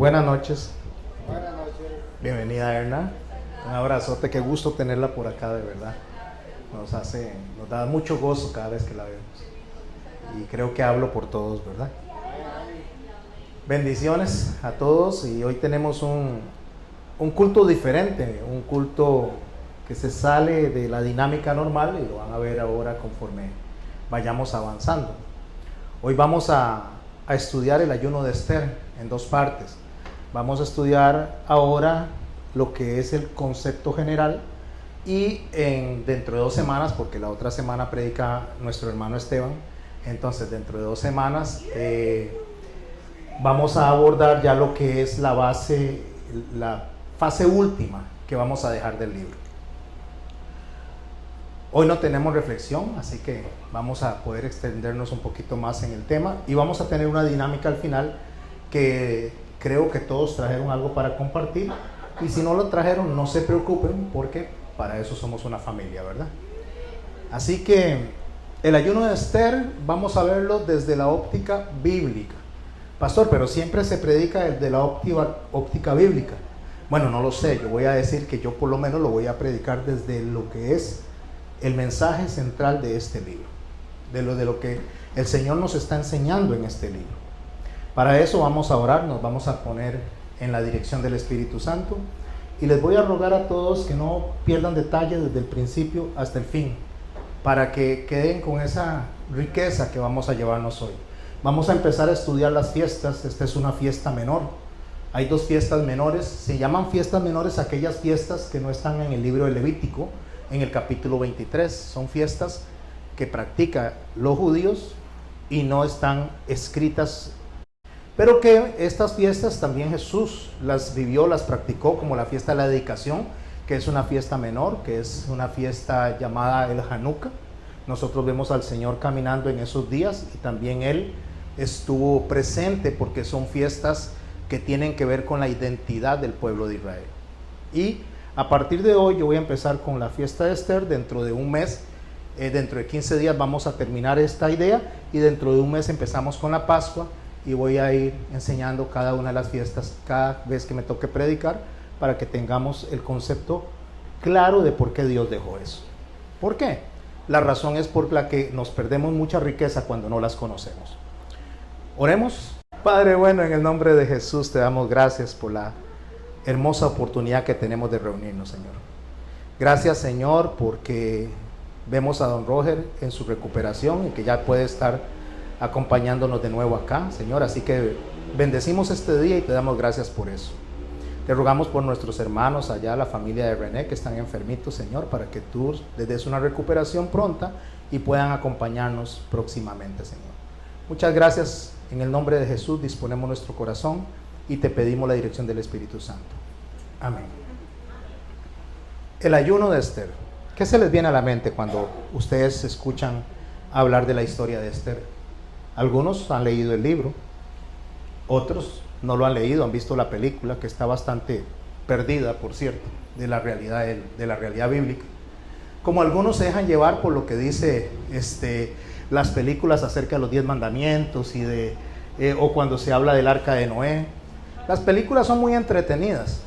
Buenas noches. Buenas noches. Bienvenida, Erna. Un abrazote, qué gusto tenerla por acá, de verdad. Nos da mucho gozo cada vez que la vemos. Y creo que hablo por todos, ¿verdad? Bendiciones a todos, y hoy tenemos un culto diferente, un culto que se sale de la dinámica normal, y lo van a ver ahora conforme vayamos avanzando. Hoy vamos a estudiar el ayuno de Esther en dos partes. Vamos a estudiar ahora lo que es el concepto general, y dentro de 2 semanas, porque la otra semana predica nuestro hermano Esteban, entonces dentro de 2 semanas vamos a abordar ya lo que es la base, la fase última que vamos a dejar del libro. Hoy no tenemos reflexión, así que vamos a poder extendernos un poquito más en el tema, y vamos a tener una dinámica al final que creo que todos trajeron algo para compartir, y si no lo trajeron, no se preocupen, porque para eso somos una familia, ¿verdad? Así que el ayuno de Esther vamos a verlo desde la óptica bíblica. Pastor, pero siempre se predica desde la óptica bíblica. Bueno, no lo sé, yo voy a decir que yo por lo menos lo voy a predicar desde lo que es el mensaje central de este libro, de lo que el Señor nos está enseñando en este libro. Para eso vamos a orar, nos vamos a poner en la dirección del Espíritu Santo, y les voy a rogar a todos que no pierdan detalle desde el principio hasta el fin, para que queden con esa riqueza que vamos a llevarnos hoy. Vamos a empezar a estudiar las fiestas. Esta es una fiesta menor. Hay 2 fiestas menores. Se llaman fiestas menores aquellas fiestas que no están en el libro de Levítico, en el capítulo 23. Son fiestas que practican los judíos y no están escritas, pero que estas fiestas también Jesús las vivió, las practicó, como la fiesta de la dedicación, que es una fiesta menor, que es una fiesta llamada el Hanukkah. Nosotros vemos al Señor caminando en esos días, y también Él estuvo presente, porque son fiestas que tienen que ver con la identidad del pueblo de Israel. Y a partir de hoy yo voy a empezar con la fiesta de Esther. Dentro de un mes, dentro de 15 días vamos a terminar esta idea, y dentro de un mes empezamos con la Pascua, y voy a ir enseñando cada una de las fiestas cada vez que me toque predicar, para que tengamos el concepto claro de por qué Dios dejó eso. ¿Por qué? La razón es por la que nos perdemos mucha riqueza cuando no las conocemos. Oremos. Padre bueno, en el nombre de Jesús te damos gracias por la hermosa oportunidad que tenemos de reunirnos, Señor. Gracias, Señor, porque vemos a don Roger en su recuperación, y que ya puede estar acompañándonos de nuevo acá, Señor. Así que bendecimos este día y te damos gracias por eso. Te rogamos por nuestros hermanos allá, la familia de René, que están enfermitos, Señor, para que tú les des una recuperación pronta y puedan acompañarnos próximamente, Señor. Muchas gracias. En el nombre de Jesús disponemos nuestro corazón y te pedimos la dirección del Espíritu Santo. Amén. El ayuno de Esther. ¿Qué se les viene a la mente cuando ustedes escuchan hablar de la historia de Esther? Algunos han leído el libro, otros no lo han leído, han visto la película, que está bastante perdida, por cierto, de la realidad bíblica. Como algunos se dejan llevar por lo que dice las películas acerca de los 10 mandamientos o cuando se habla del arca de Noé. Las películas son muy entretenidas,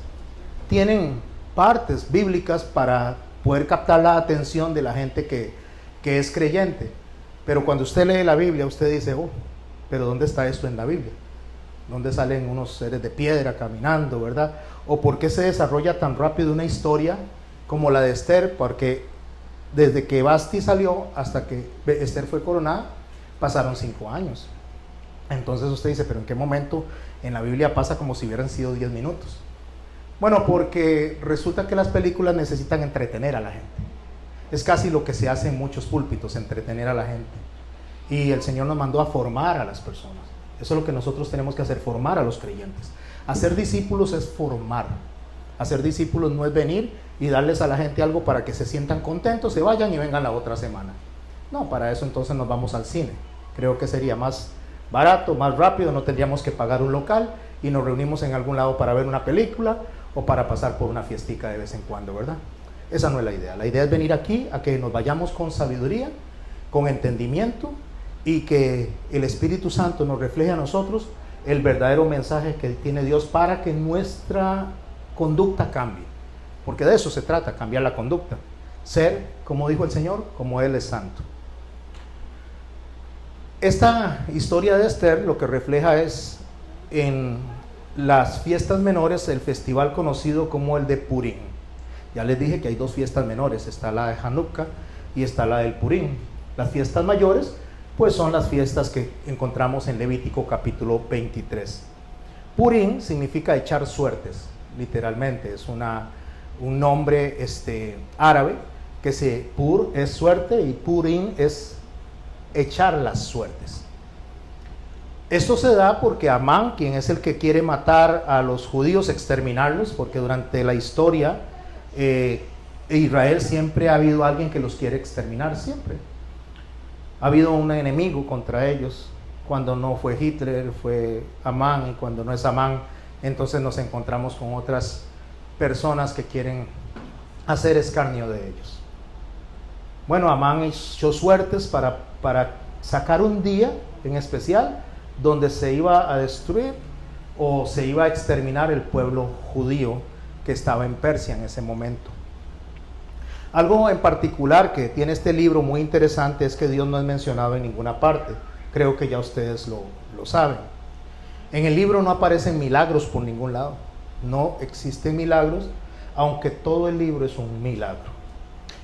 tienen partes bíblicas para poder captar la atención de la gente que es creyente. Pero cuando usted lee la Biblia, usted dice, oh, pero ¿dónde está esto en la Biblia? ¿Dónde salen unos seres de piedra caminando, verdad? ¿O por qué se desarrolla tan rápido una historia como la de Esther? Porque desde que Vasti salió hasta que Esther fue coronada, pasaron 5 años. Entonces usted dice, pero ¿en qué momento en la Biblia pasa como si hubieran sido 10 minutos? Bueno, porque resulta que las películas necesitan entretener a la gente. Es casi lo que se hace en muchos púlpitos, entretener a la gente. Y el Señor nos mandó a formar a las personas. Eso es lo que nosotros tenemos que hacer, formar a los creyentes. Hacer discípulos es formar. Hacer discípulos no es venir y darles a la gente algo para que se sientan contentos, se vayan y vengan la otra semana. No, para eso entonces nos vamos al cine. Creo que sería más barato, más rápido, no tendríamos que pagar un local y nos reunimos en algún lado para ver una película o para pasar por una fiestica de vez en cuando, ¿verdad? Esa no es la idea. La idea es venir aquí a que nos vayamos con sabiduría, con entendimiento, y que el Espíritu Santo nos refleje a nosotros el verdadero mensaje que tiene Dios para que nuestra conducta cambie. Porque de eso se trata, cambiar la conducta. Ser, como dijo el Señor, como Él es santo. Esta historia de Esther lo que refleja es en las fiestas menores el festival conocido como el de Purim. Ya les dije que hay dos fiestas menores, está la de Hanukkah y está la del Purim. Las fiestas mayores pues son las fiestas que encontramos en Levítico capítulo 23. Purim significa echar suertes, literalmente, es un nombre árabe, que Pur es suerte y Purim es echar las suertes. Esto se da porque Amán, quien es el que quiere matar a los judíos, exterminarlos, porque durante la historia Israel siempre ha habido alguien que los quiere exterminar, siempre. Ha habido un enemigo contra ellos. Cuando no fue Hitler, fue Amán, y cuando no es Amán, entonces nos encontramos con otras personas que quieren hacer escarnio de ellos. Bueno, Amán echó suertes para sacar un día en especial donde se iba a destruir o se iba a exterminar el pueblo judío que estaba en Persia en ese momento. Algo en particular que tiene este libro muy interesante es que Dios no es mencionado en ninguna parte. Creo que ya ustedes lo saben. En el libro no aparecen milagros por ningún lado. No existen milagros, aunque todo el libro es un milagro.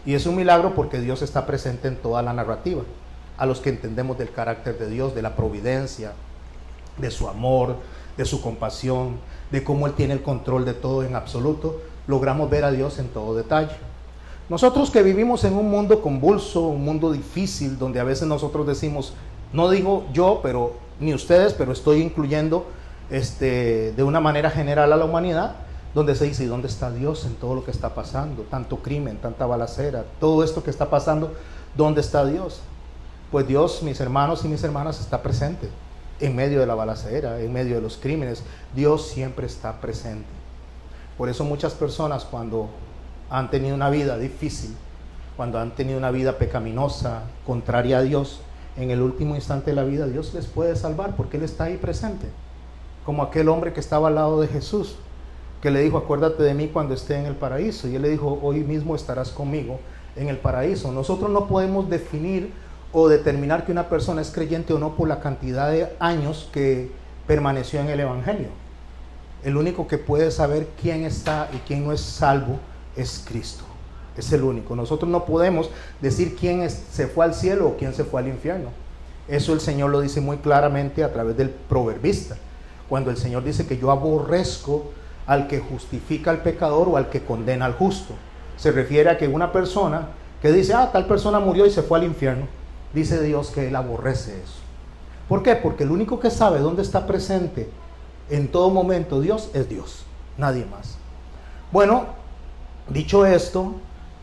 Y es un milagro porque Dios está presente en toda la narrativa. A los que entendemos del carácter de Dios, de la providencia, de su amor, de su compasión, de cómo Él tiene el control de todo en absoluto, logramos ver a Dios en todo detalle. Nosotros que vivimos en un mundo convulso, un mundo difícil, donde a veces nosotros decimos, no digo yo, pero ni ustedes, pero estoy incluyendo de una manera general a la humanidad, donde se dice, ¿y dónde está Dios en todo lo que está pasando? Tanto crimen, tanta balacera, todo esto que está pasando, ¿dónde está Dios? Pues Dios, mis hermanos y mis hermanas, está presente en medio de la balacera, en medio de los crímenes. Dios siempre está presente. Por eso muchas personas cuando han tenido una vida difícil, cuando han tenido una vida pecaminosa, contraria a Dios, en el último instante de la vida Dios les puede salvar porque Él está ahí presente. Como aquel hombre que estaba al lado de Jesús, que le dijo, acuérdate de mí cuando esté en el paraíso. Y Él le dijo, hoy mismo estarás conmigo en el paraíso. Nosotros no podemos definir o determinar que una persona es creyente o no por la cantidad de años que permaneció en el Evangelio. El único que puede saber quién está y quién no es salvo es Cristo. Es el único. Nosotros no podemos decir quién se fue al cielo o quién se fue al infierno. Eso el Señor lo dice muy claramente a través del proverbista. Cuando el Señor dice que yo aborrezco al que justifica al pecador o al que condena al justo. Se refiere a que una persona que dice, tal persona murió y se fue al infierno, dice Dios que Él aborrece eso. ¿Por qué? Porque el único que sabe dónde está presente en todo momento Dios es Dios, nadie más. Bueno, dicho esto,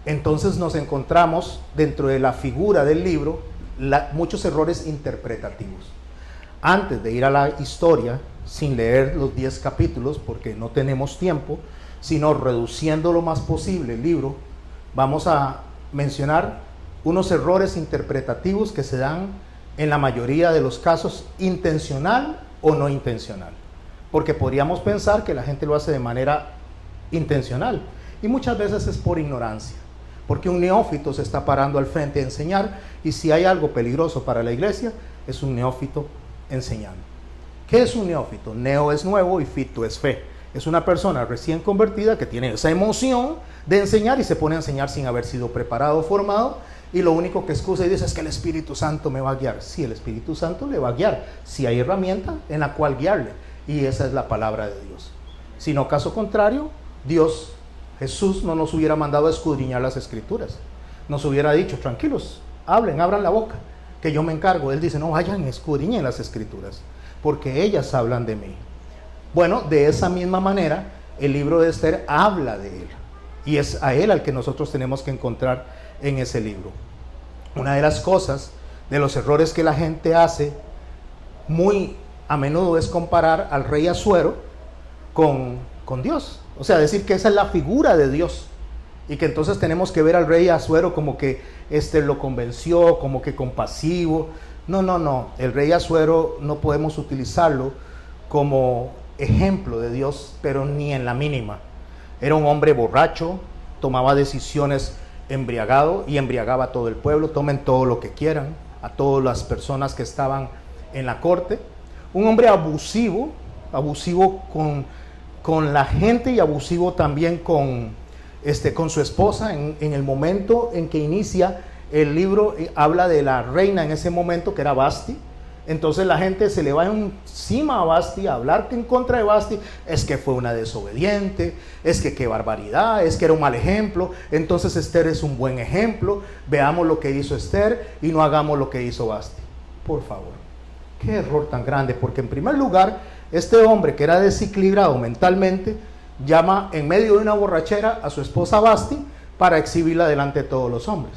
entonces nos encontramos dentro de la figura del libro muchos errores interpretativos. Antes de ir a la historia, sin leer los 10 capítulos, porque no tenemos tiempo, sino reduciendo lo más posible el libro, vamos a mencionar unos errores interpretativos que se dan en la mayoría de los casos, intencional o no intencional. Porque podríamos pensar que la gente lo hace de manera intencional, y muchas veces es por ignorancia, porque un neófito se está parando al frente a enseñar, y si hay algo peligroso para la iglesia, es un neófito enseñando. ¿Qué es un neófito? Neo es nuevo y fito es fe. Es una persona recién convertida que tiene esa emoción de enseñar y se pone a enseñar sin haber sido preparado o formado, y lo único que excusa y dice es que el Espíritu Santo me va a guiar. Sí, el Espíritu Santo le va a guiar, si hay herramienta en la cual guiarle, y esa es la palabra de Dios. Si no, caso contrario, Jesús no nos hubiera mandado a escudriñar las Escrituras. Nos hubiera dicho, tranquilos, hablen, abran la boca, que yo me encargo. Él dice, no, vayan, escudriñen las Escrituras, porque ellas hablan de mí. Bueno, de esa misma manera, el libro de Esther habla de Él, y es a Él al que nosotros tenemos que encontrar en ese libro. Una de las cosas, de los errores que la gente hace muy a menudo, es comparar al rey Asuero con Dios. O sea, decir que esa es la figura de Dios, y que entonces tenemos que ver al rey Asuero como que lo convenció, como que compasivo. No, el rey Asuero no podemos utilizarlo como ejemplo de Dios, pero ni en la mínima. Era un hombre borracho, tomaba decisiones embriagado y embriagaba a todo el pueblo. Tomen todo lo que quieran, a todas las personas que estaban en la corte. Un hombre abusivo con la gente y abusivo también con su esposa. En el momento en que inicia el libro, habla de la reina en ese momento, que era Vasti. Entonces la gente se le va encima a Vasti, a hablar en contra de Vasti. Es que fue una desobediente, es que qué barbaridad, es que era un mal ejemplo. Entonces Esther es un buen ejemplo. Veamos lo que hizo Esther y no hagamos lo que hizo Vasti. Por favor, qué error tan grande, porque en primer lugar, este hombre que era desequilibrado mentalmente, llama en medio de una borrachera a su esposa Vasti para exhibirla delante de todos los hombres.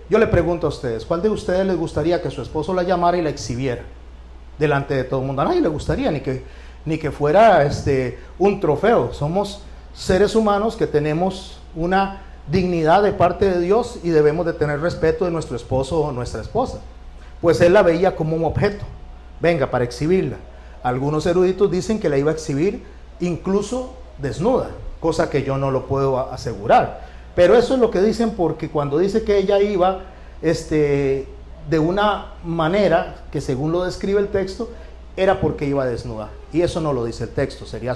Yo le pregunto a ustedes, ¿cuál de ustedes les gustaría que su esposo la llamara y la exhibiera delante de todo el mundo? A nadie le gustaría, ni que fuera un trofeo. Somos seres humanos que tenemos una dignidad de parte de Dios y debemos de tener respeto de nuestro esposo o nuestra esposa. Pues él la veía como un objeto, venga, para exhibirla. Algunos eruditos dicen que la iba a exhibir incluso desnuda, cosa que yo no lo puedo asegurar. Pero eso es lo que dicen, porque cuando dice que ella iba de una manera que según lo describe el texto, era porque iba desnuda. Y eso no lo dice el texto, sería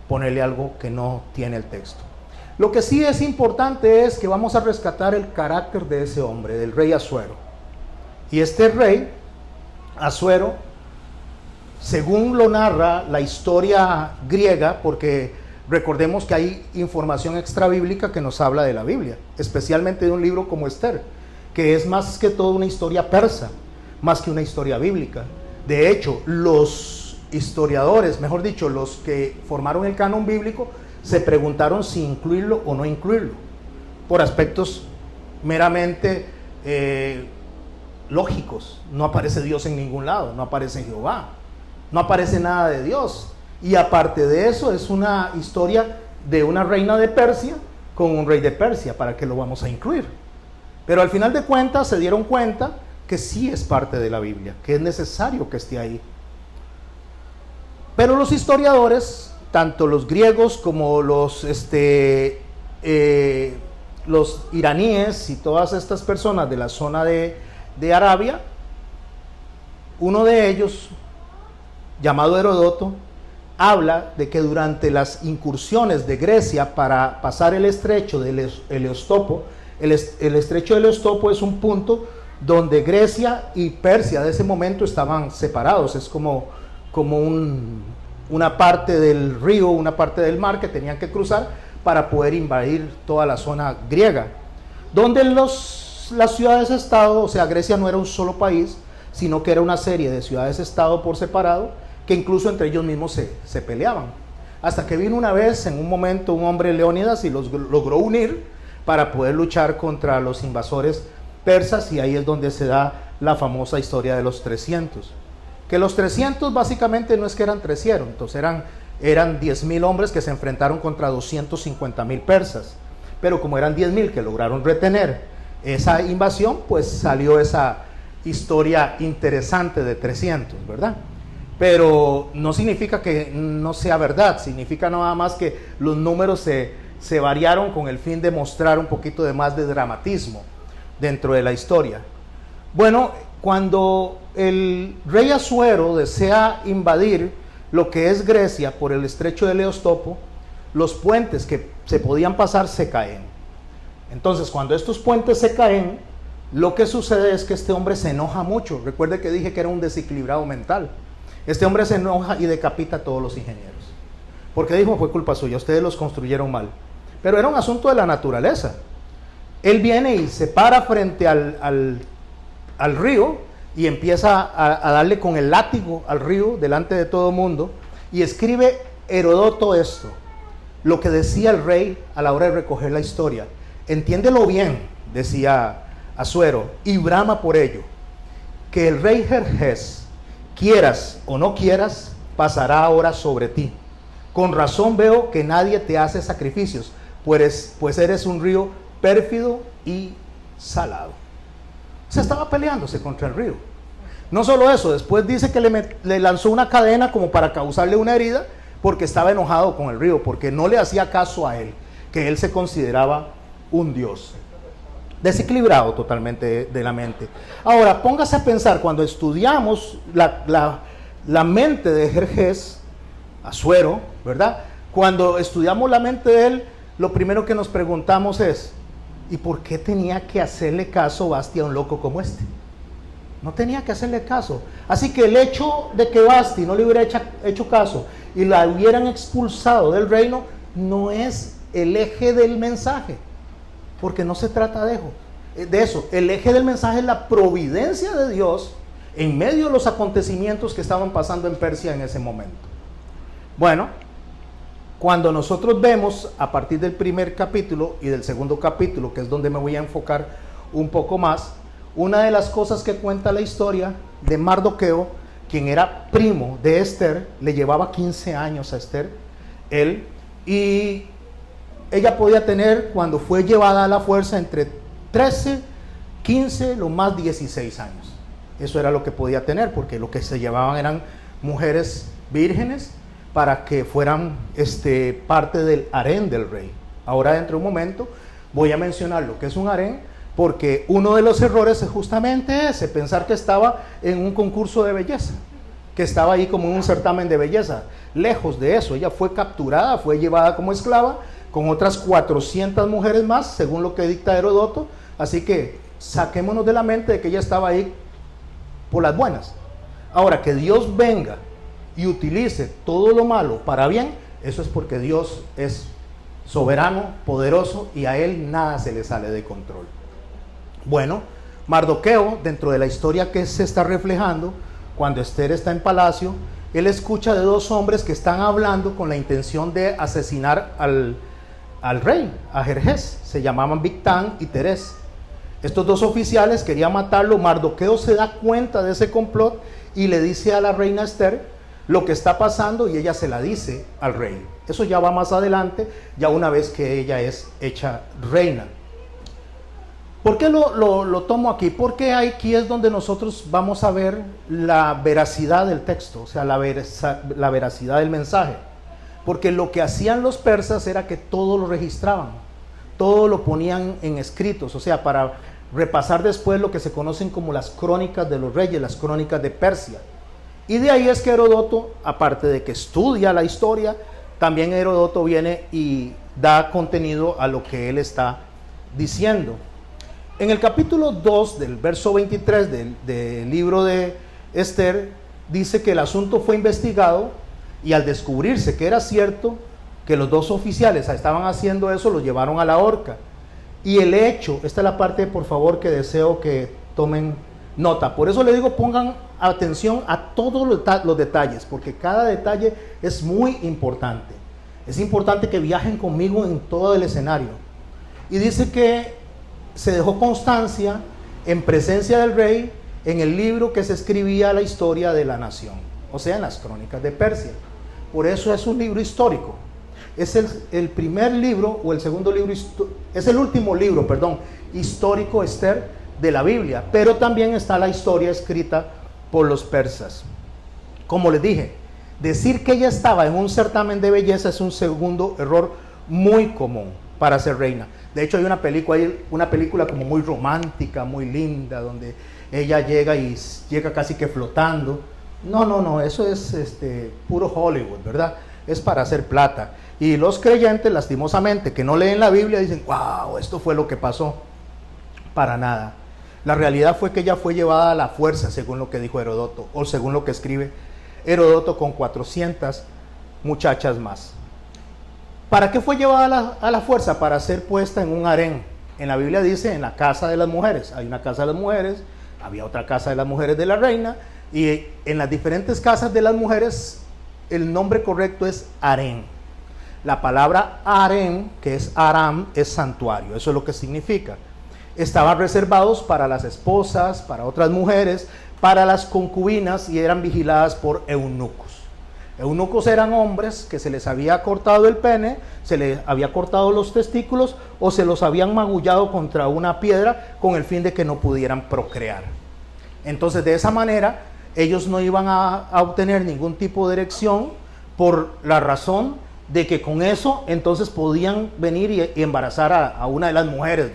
ponerle algo que no tiene el texto. Lo que sí es importante es que vamos a rescatar el carácter de ese hombre, del rey Asuero. Y este rey, Asuero, según lo narra la historia griega, porque recordemos que hay información extrabíblica que nos habla de la Biblia, especialmente de un libro como Esther, que es más que todo una historia persa, más que una historia bíblica. De hecho, los historiadores, mejor dicho, los que formaron el canon bíblico, se preguntaron si incluirlo o no incluirlo, por aspectos meramente lógicos. No aparece Dios en ningún lado, no aparece Jehová, no aparece nada de Dios. Y aparte de eso, es una historia de una reina de Persia con un rey de Persia. ¿Para qué lo vamos a incluir? Pero al final de cuentas se dieron cuenta que sí es parte de la Biblia, que es necesario que esté ahí. Pero los historiadores, tanto los griegos como los iraníes y todas estas personas de la zona de Arabia, uno de ellos, llamado Heródoto, habla de que durante las incursiones de Grecia para pasar el estrecho del Heliostopo, el estrecho del Heliostopo es un punto donde Grecia y Persia de ese momento estaban separados. Es como una parte del río, una parte del mar que tenían que cruzar para poder invadir toda la zona griega, donde las ciudades-estado, o sea, Grecia no era un solo país, sino que era una serie de ciudades-estado por separado, que incluso entre ellos mismos se peleaban. Hasta que vino una vez, en un momento, un hombre, Leónidas, y los logró unir para poder luchar contra los invasores persas, y ahí es donde se da la famosa historia de los 300. Que los 300 básicamente no es que eran 300, eran 10,000 hombres que se enfrentaron contra 250,000 persas. Pero como eran 10,000 que lograron retener esa invasión, pues salió esa historia interesante de 300, ¿verdad? Pero no significa que no sea verdad, significa nada más que los números se variaron con el fin de mostrar un poquito de más de dramatismo dentro de la historia. Bueno, cuando el rey Asuero desea invadir lo que es Grecia por el estrecho de Heliostopo, los puentes que se podían pasar se caen. Entonces, cuando estos puentes se caen, lo que sucede es que este hombre se enoja mucho. Recuerde que dije que era un desequilibrado mental. Este hombre se enoja y decapita a todos los ingenieros. Porque dijo, fue culpa suya, ustedes los construyeron mal. Pero era un asunto de la naturaleza. Él viene y se para frente al río y empieza a darle con el látigo al río delante de todo el mundo. Y escribe Heródoto esto, lo que decía el rey a la hora de recoger la historia. Entiéndelo bien, decía Asuero, y brama por ello, que el rey Jerjes, quieras o no quieras, pasará ahora sobre ti. Con razón veo que nadie te hace sacrificios, pues eres un río pérfido y salado. Se estaba peleándose contra el río. No solo eso, después dice que le lanzó una cadena como para causarle una herida, porque estaba enojado con el río, porque no le hacía caso a él, que él se consideraba un dios. Desequilibrado totalmente de la mente. Ahora, póngase a pensar, cuando estudiamos la mente de Jerjes, Asuero, ¿verdad? Cuando estudiamos la mente de él, lo primero que nos preguntamos es, ¿y por qué tenía que hacerle caso Basti a un loco como este? No tenía que hacerle caso. Así que el hecho de que Basti no le hubiera hecho caso y la hubieran expulsado del reino, no es el eje del mensaje, porque no se trata de eso. El eje del mensaje es la providencia de Dios en medio de los acontecimientos que estaban pasando en Persia en ese momento. Bueno, cuando nosotros vemos a partir del primer capítulo y del segundo capítulo, que es donde me voy a enfocar un poco más, una de las cosas que cuenta la historia de Mardoqueo, quien era primo de Esther, le llevaba 15 años a Esther, y ella podía tener, cuando fue llevada a la fuerza, entre 13, 15, lo más 16 años. Eso era lo que podía tener, porque lo que se llevaban eran mujeres vírgenes para que fueran parte del harén del rey. Ahora, dentro de un momento, voy a mencionar lo que es un harén, porque uno de los errores es justamente ese, pensar que estaba en un concurso de belleza, que estaba ahí como en un certamen de belleza. Lejos de eso, ella fue capturada, fue llevada como esclava, con otras 400 mujeres más, según lo que dicta Herodoto. Así que saquémonos de la mente de que ella estaba ahí por las buenas. Ahora, que Dios venga y utilice todo lo malo para bien, eso es porque Dios es soberano, poderoso, y a Él nada se le sale de control. Bueno, Mardoqueo, dentro de la historia que se está reflejando, cuando Esther está en palacio, él escucha de dos hombres que están hablando con la intención de asesinar al rey, a Jerjes. Se llamaban Bigtán y Teres. Estos dos oficiales querían matarlo. Mardoqueo se da cuenta de ese complot y le dice a la reina Esther lo que está pasando, y ella se la dice al rey. Eso ya va más adelante, ya una vez que ella es hecha reina. ¿Por qué lo tomo aquí? Porque aquí es donde nosotros vamos a ver la veracidad del texto, o sea, la veracidad del mensaje. Porque lo que hacían los persas era que todo lo registraban, todo lo ponían en escritos, o sea, para repasar después lo que se conocen como las crónicas de los reyes, las crónicas de Persia. Y de ahí es que Herodoto, aparte de que estudia la historia, también Herodoto viene y da contenido a lo que él está diciendo. En el capítulo 2 del verso 23 del libro de Esther, dice que el asunto fue investigado, y al descubrirse que era cierto que los dos oficiales estaban haciendo eso, los llevaron a la horca. Y el hecho, esta es la parte, por favor, que deseo que tomen nota. Por eso le digo, pongan atención a todos los detalles, porque cada detalle es muy importante. Es importante que viajen conmigo en todo el escenario. Y dice que se dejó constancia en presencia del rey en el libro que se escribía la historia de la nación, o sea, en las crónicas de Persia. Por eso es un libro histórico. Es el primer libro, o el segundo libro, es el último libro, histórico, Esther, de la Biblia. Pero también está la historia escrita por los persas. Como les dije, decir que ella estaba en un certamen de belleza es un segundo error muy común para ser reina. De hecho, hay una película como muy romántica, muy linda, donde ella llega casi que flotando. No, eso es puro Hollywood, ¿verdad? Es para hacer plata. Y los creyentes, lastimosamente, que no leen la Biblia, dicen, wow, esto fue lo que pasó. Para nada. La realidad fue que ella fue llevada a la fuerza, según lo que dijo Herodoto, o según lo que escribe Herodoto, con 400 muchachas más. ¿Para qué fue llevada a la fuerza? Para ser puesta en un harén. En la Biblia dice, en la casa de las mujeres. Hay una casa de las mujeres, había otra casa de las mujeres de la reina, y en las diferentes casas de las mujeres, el nombre correcto es harén. La palabra harén, que es aram, es santuario. Eso es lo que significa. Estaban reservados para las esposas, para otras mujeres, para las concubinas, y eran vigiladas por eunucos. Eunucos eran hombres que se les había cortado el pene, se les había cortado los testículos, o se los habían magullado contra una piedra con el fin de que no pudieran procrear. Entonces, de esa manera, ellos no iban a obtener ningún tipo de erección por la razón de que con eso entonces podían venir y embarazar a una de las mujeres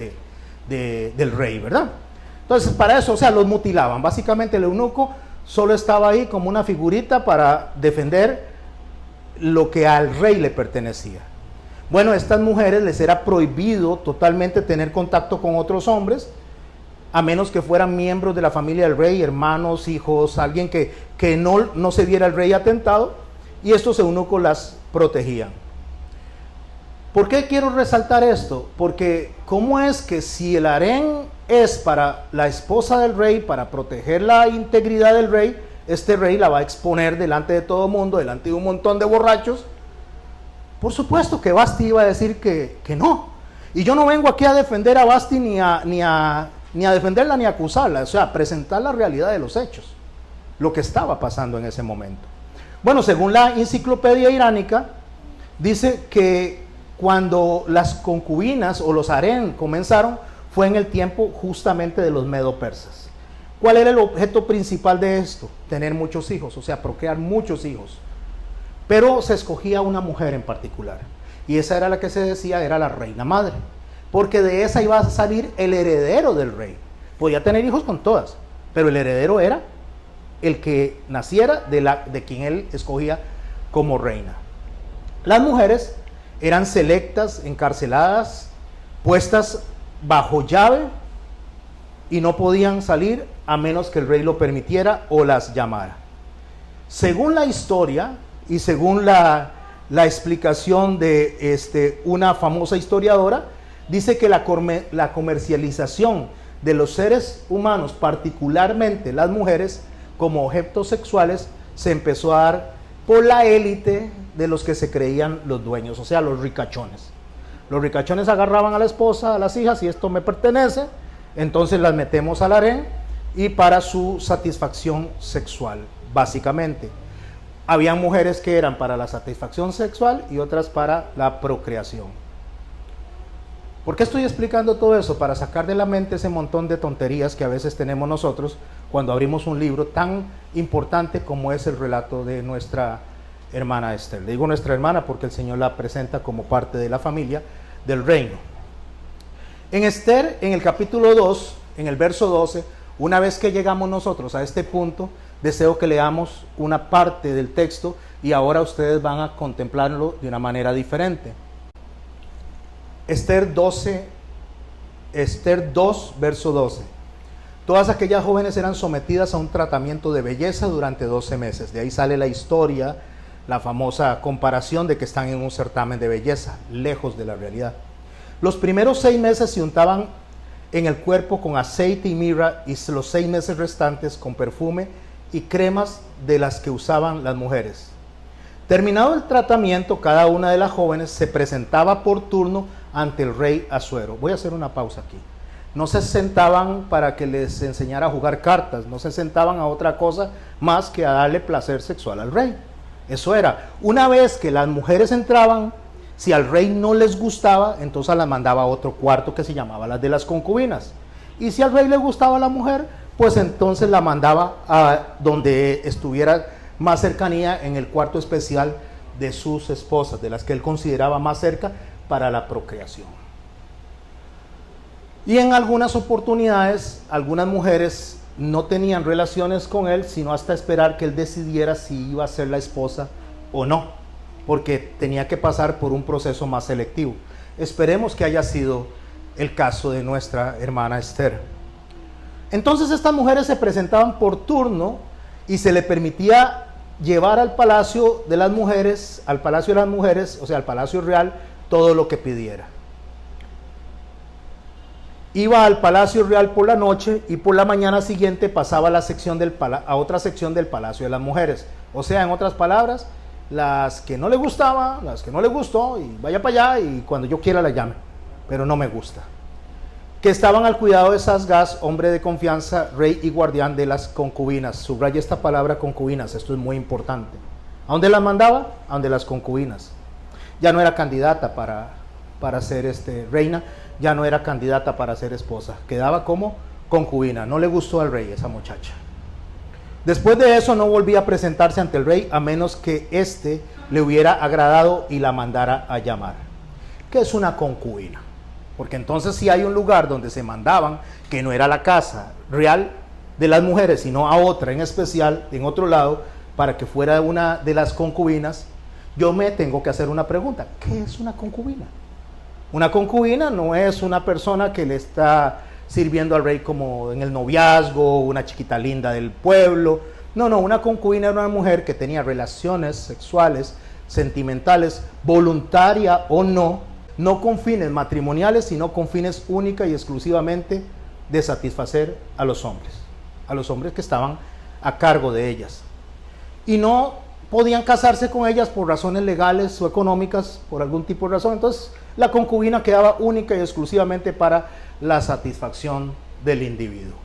del rey, ¿verdad? Entonces, para eso, o sea, los mutilaban. Básicamente el eunuco solo estaba ahí como una figurita para defender lo que al rey le pertenecía. Bueno, a estas mujeres les era prohibido totalmente tener contacto con otros hombres, a menos que fueran miembros de la familia del rey, hermanos, hijos, alguien que no se viera el rey atentado, y estos eunucos las protegían. ¿Por qué quiero resaltar esto? Porque ¿cómo es que si el harén es para la esposa del rey, para proteger la integridad del rey, este rey la va a exponer delante de todo el mundo, delante de un montón de borrachos? Por supuesto que Vasti iba a decir que no. Y yo no vengo aquí a defender a Vasti ni a defenderla ni a acusarla, o sea, presentar la realidad de los hechos, lo que estaba pasando en ese momento. Bueno, según la enciclopedia iránica, dice que cuando las concubinas o los harén comenzaron, fue en el tiempo justamente de los medo-persas. ¿Cuál era el objeto principal de esto? Tener muchos hijos, o sea, procrear muchos hijos. Pero se escogía una mujer en particular, y esa era la que se decía era la reina madre, porque de esa iba a salir el heredero del rey. Podía tener hijos con todas, pero el heredero era el que naciera de quien él escogía como reina. Las mujeres eran selectas, encarceladas, puestas bajo llave y no podían salir a menos que el rey lo permitiera o las llamara. Según la historia y según la explicación de una famosa historiadora, dice que la comercialización de los seres humanos, particularmente las mujeres, como objetos sexuales, se empezó a dar por la élite de los que se creían los dueños, o sea, los ricachones. Los ricachones agarraban a la esposa, a las hijas, y esto me pertenece, entonces las metemos al harén y para su satisfacción sexual, básicamente. Habían mujeres que eran para la satisfacción sexual y otras para la procreación. ¿Por qué estoy explicando todo eso? Para sacar de la mente ese montón de tonterías que a veces tenemos nosotros cuando abrimos un libro tan importante como es el relato de nuestra hermana Esther. Le digo nuestra hermana porque el Señor la presenta como parte de la familia del reino. En Esther, en el capítulo 2, en el verso 12, una vez que llegamos nosotros a este punto, deseo que leamos una parte del texto y ahora ustedes van a contemplarlo de una manera diferente. Esther 2, verso 12. Todas aquellas jóvenes eran sometidas a un tratamiento de belleza durante 12 meses. De ahí sale la historia, la famosa comparación de que están en un certamen de belleza, lejos de la realidad. Los primeros 6 meses se untaban en el cuerpo con aceite y mirra, y los 6 meses restantes con perfume y cremas de las que usaban las mujeres. Terminado el tratamiento, cada una de las jóvenes se presentaba por turno ante el rey Asuero. Voy a hacer una pausa aquí. No se sentaban para que les enseñara a jugar cartas, no se sentaban a otra cosa más que a darle placer sexual al rey. Eso era. Una vez que las mujeres entraban, si al rey no les gustaba, entonces las mandaba a otro cuarto que se llamaba las de las concubinas. Y si al rey le gustaba la mujer, pues entonces la mandaba a donde estuviera más cercanía, en el cuarto especial de sus esposas, de las que él consideraba más cerca para la procreación. Y en algunas oportunidades, algunas mujeres no tenían relaciones con él, sino hasta esperar que él decidiera si iba a ser la esposa o no, porque tenía que pasar por un proceso más selectivo. Esperemos que haya sido el caso de nuestra hermana Esther. Entonces estas mujeres se presentaban por turno y se le permitía llevar al palacio de las mujeres, o sea, al palacio real, todo lo que pidiera. Iba al palacio real por la noche y por la mañana siguiente pasaba a a otra sección del palacio de las mujeres. O sea, en otras palabras, las que no le gustaba, las que no le gustó, y vaya para allá y cuando yo quiera la llame, pero no me gusta. Que estaban al cuidado de Sasgás, hombre de confianza, rey y guardián de las concubinas. Subraya esta palabra concubinas, esto es muy importante. ¿A dónde las mandaba? A donde las concubinas. Ya no era candidata para ser reina, ya no era candidata para ser esposa. Quedaba como concubina. No le gustó al rey esa muchacha. Después de eso no volvía a presentarse ante el rey a menos que éste le hubiera agradado y la mandara a llamar. ¿Qué es una concubina? Porque entonces si hay un lugar donde se mandaban, que no era la casa real de las mujeres, sino a otra en especial, en otro lado, para que fuera una de las concubinas, yo me tengo que hacer una pregunta. ¿Qué es una concubina? Una concubina no es una persona que le está sirviendo al rey como en el noviazgo, una chiquita linda del pueblo. No, una concubina era una mujer que tenía relaciones sexuales, sentimentales, voluntaria o no con fines matrimoniales, sino con fines única y exclusivamente de satisfacer a los hombres que estaban a cargo de ellas. Y no podían casarse con ellas por razones legales o económicas, por algún tipo de razón. Entonces, la concubina quedaba única y exclusivamente para la satisfacción del individuo.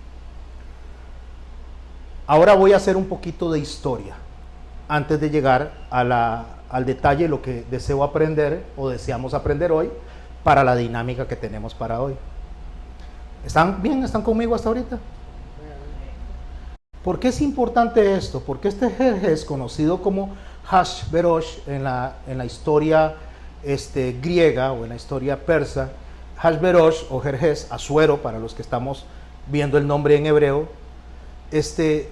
Ahora voy a hacer un poquito de historia, antes de llegar al detalle de lo que deseo aprender o deseamos aprender hoy, para la dinámica que tenemos para hoy. ¿Están bien? ¿Están conmigo hasta ahorita? ¿Por qué es importante esto? Porque este Jerjes, conocido como Hashverosh en la historia griega o en la historia persa, Hashverosh o Jerjes, Asuero para los que estamos viendo el nombre en hebreo, este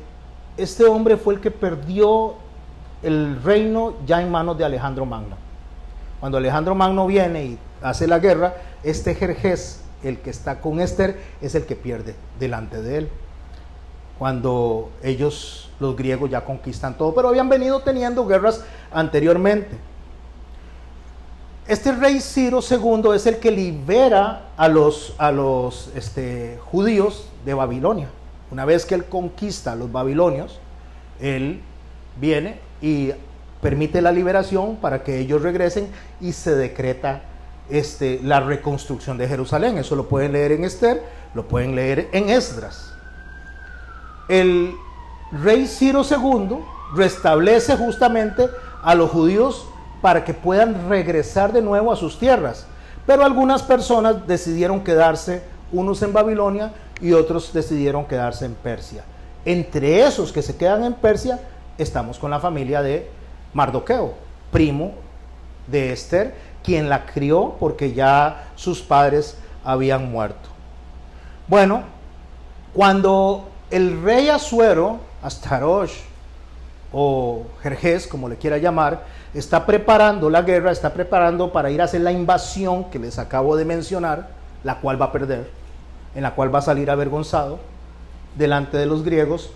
hombre fue el que perdió el reino ya en manos de Alejandro Magno. Cuando Alejandro Magno viene y hace la guerra, este Jerjes, el que está con Esther, es el que pierde delante de él. Cuando ellos, los griegos, ya conquistan todo, pero habían venido teniendo guerras anteriormente. Este rey Ciro II es el que libera a los judíos de Babilonia. Una vez que él conquista a los babilonios, él viene y permite la liberación para que ellos regresen y se decreta la reconstrucción de Jerusalén. Eso lo pueden leer en Esther, lo pueden leer en Esdras. El rey Ciro II restablece justamente a los judíos para que puedan regresar de nuevo a sus tierras, pero algunas personas decidieron quedarse, unos en Babilonia y otros decidieron quedarse en Persia. Entre esos que se quedan en Persia estamos con la familia de Mardoqueo, primo de Esther, quien la crió porque ya sus padres habían muerto. Bueno, cuando el rey Asuero, Astarosh o Jerjes, como le quiera llamar, está preparando la guerra, está preparando para ir a hacer la invasión que les acabo de mencionar, la cual va a perder, en la cual va a salir avergonzado delante de los griegos.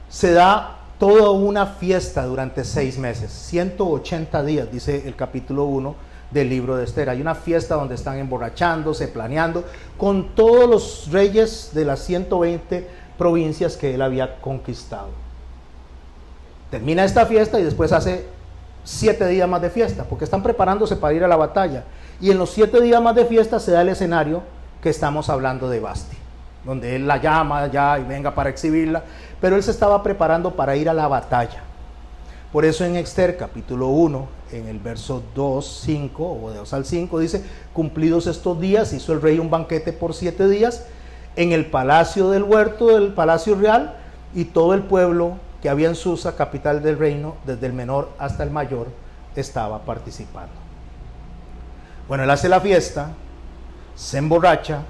Se da toda una fiesta durante 6 meses, 180 días, dice el capítulo 1 del libro de Esther. Hay una fiesta donde están emborrachándose, planeando, con todos los reyes de las 120 provincias que él había conquistado. Termina esta fiesta y después hace 7 días más de fiesta, porque están preparándose para ir a la batalla. Y en los 7 días más de fiesta se da el escenario que estamos hablando de Vasti, donde él la llama ya y venga para exhibirla, pero él se estaba preparando para ir a la batalla. Por eso en Esther capítulo 1, en el verso 2, 5 o de 2 al 5, dice: cumplidos estos días, hizo el rey un banquete por 7 días en el palacio del huerto del palacio real, y todo el pueblo que había en Susa, capital del reino, desde el menor hasta el mayor, estaba participando. Bueno, él hace la fiesta, se emborracha,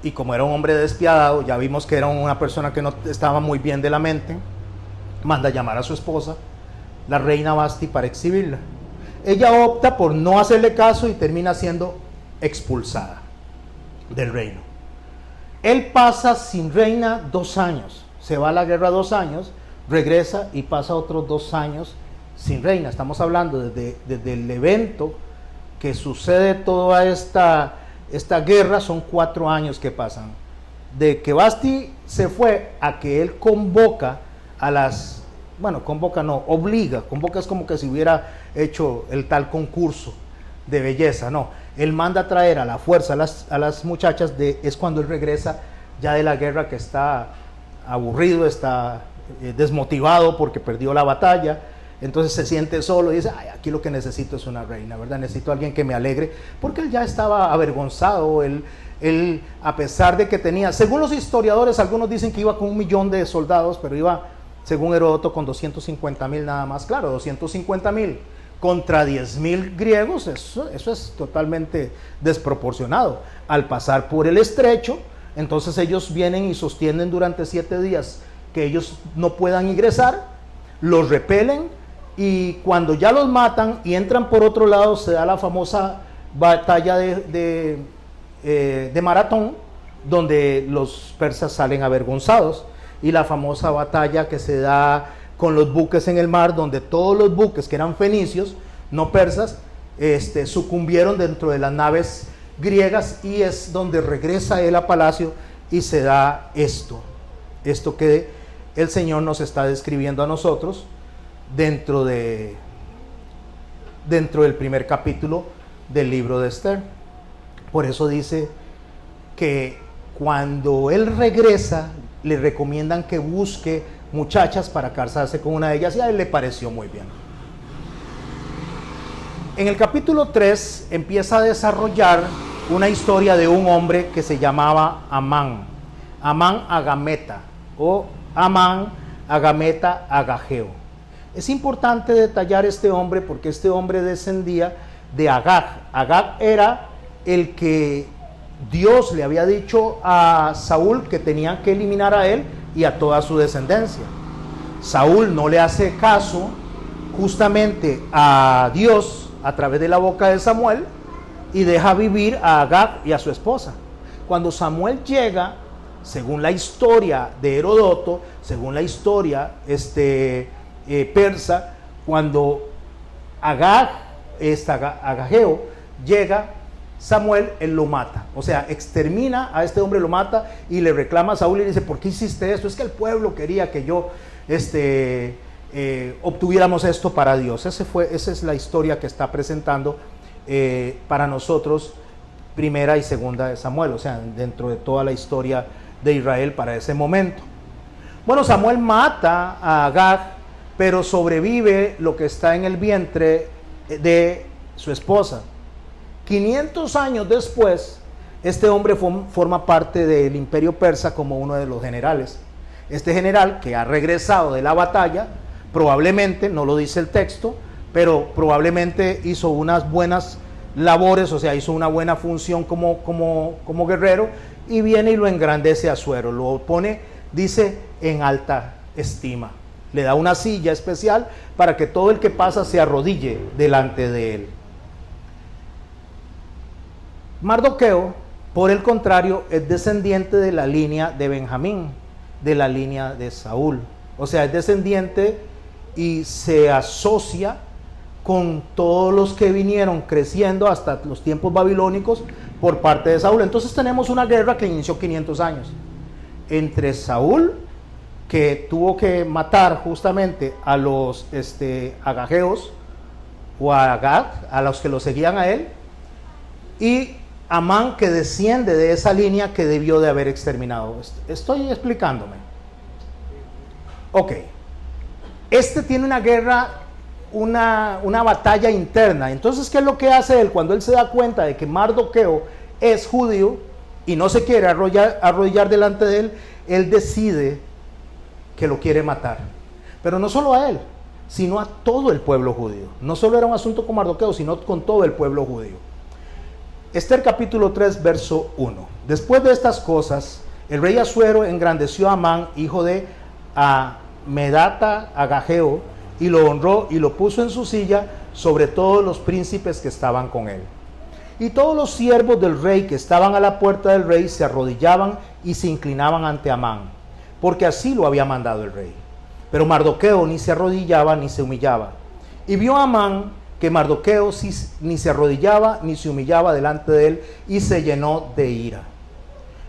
y como era un hombre despiadado, ya vimos que era una persona que no estaba muy bien de la mente, manda a llamar a su esposa, la reina Vasti, para exhibirla. Ella opta por no hacerle caso y termina siendo expulsada del reino. Él pasa sin reina 2 años, se va a la guerra 2 años, regresa y pasa otros 2 años sin reina. Estamos hablando desde el evento que sucede toda esta guerra, son 4 años que pasan. De que Vasti se fue a que él convoca a las... Bueno, convoca no, obliga. Convoca es como que si hubiera hecho el tal concurso de belleza. No, él manda a traer a la fuerza a las muchachas. Es cuando él regresa ya de la guerra, que está aburrido, está desmotivado porque perdió la batalla. Entonces se siente solo y dice, ay, aquí lo que necesito es una reina, ¿verdad? Necesito a alguien que me alegre, porque él ya estaba avergonzado. Él, a pesar de que tenía, según los historiadores, algunos dicen que iba con 1,000,000 de soldados, pero iba, según Heródoto, con 250,000 nada más. Claro, 250,000 contra 10,000 griegos, eso es totalmente desproporcionado. Al pasar por el estrecho, entonces ellos vienen y sostienen durante 7 días que ellos no puedan ingresar, los repelen, y cuando ya los matan y entran por otro lado, se da la famosa batalla de Maratón, donde los persas salen avergonzados, y la famosa batalla que se da con los buques en el mar, donde todos los buques que eran fenicios, no persas, sucumbieron dentro de las naves griegas, y es donde regresa él a palacio y se da esto que el Señor nos está describiendo a nosotros dentro del primer capítulo del libro de Esther. Por eso dice que cuando él regresa, le recomiendan que busque muchachas para casarse con una de ellas, y a él le pareció muy bien. En el capítulo 3 empieza a desarrollar una historia de un hombre que se llamaba Amán Agameta, o Amán Agameta Agageo. Es importante detallar este hombre porque este hombre descendía de Agag. Agag era el que Dios le había dicho a Saúl que tenían que eliminar a él y a toda su descendencia. Saúl no le hace caso justamente a Dios a través de la boca de Samuel y deja vivir a Agag y a su esposa. Cuando Samuel llega, según la historia de Heródoto, según la historia persa, cuando Agageo llega, Samuel, él lo mata, o sea, extermina a este hombre, lo mata, y le reclama a Saúl y dice, ¿por qué hiciste esto? Es que el pueblo quería que yo obtuviéramos esto para Dios. Esa es la historia que está presentando para nosotros primera y segunda de Samuel, o sea, dentro de toda la historia de Israel para ese momento. Bueno, Samuel mata a Agag, pero sobrevive lo que está en el vientre de su esposa. 500 años después, este hombre forma parte del imperio persa como uno de los generales. Este general, que ha regresado de la batalla, probablemente, no lo dice el texto, pero probablemente hizo unas buenas labores, o sea, hizo una buena función como guerrero, y viene y lo engrandece a suero, lo pone, dice, en alta estima. Le da una silla especial para que todo el que pasa se arrodille delante de él. Mardoqueo, por el contrario, es descendiente de la línea de Benjamín, de la línea de Saúl. O sea, es descendiente y se asocia con todos los que vinieron creciendo hasta los tiempos babilónicos por parte de Saúl. Entonces tenemos una guerra que inició 500 años entre Saúl, que tuvo que matar justamente a los agageos o a Agag, a los que lo seguían a él, y Amán, que desciende de esa línea que debió de haber exterminado. Estoy explicándome. Ok. Tiene una guerra, una batalla interna. Entonces, ¿qué es lo que hace él? Cuando él se da cuenta de que Mardoqueo es judío y no se quiere arrodillar delante de él, él decide que lo quiere matar. Pero no solo a él, sino a todo el pueblo judío. No solo era un asunto con Mardoqueo, sino con todo el pueblo judío. Esther capítulo 3, verso 1. Después de estas cosas, el rey Asuero engrandeció a Amán, hijo de Amedata Agageo, y lo honró y lo puso en su silla sobre todos los príncipes que estaban con él. Y todos los siervos del rey que estaban a la puerta del rey se arrodillaban y se inclinaban ante Amán, porque así lo había mandado el rey. Pero Mardoqueo ni se arrodillaba ni se humillaba. Y vio a Amán que Mardoqueo ni se arrodillaba ni se humillaba delante de él, y se llenó de ira.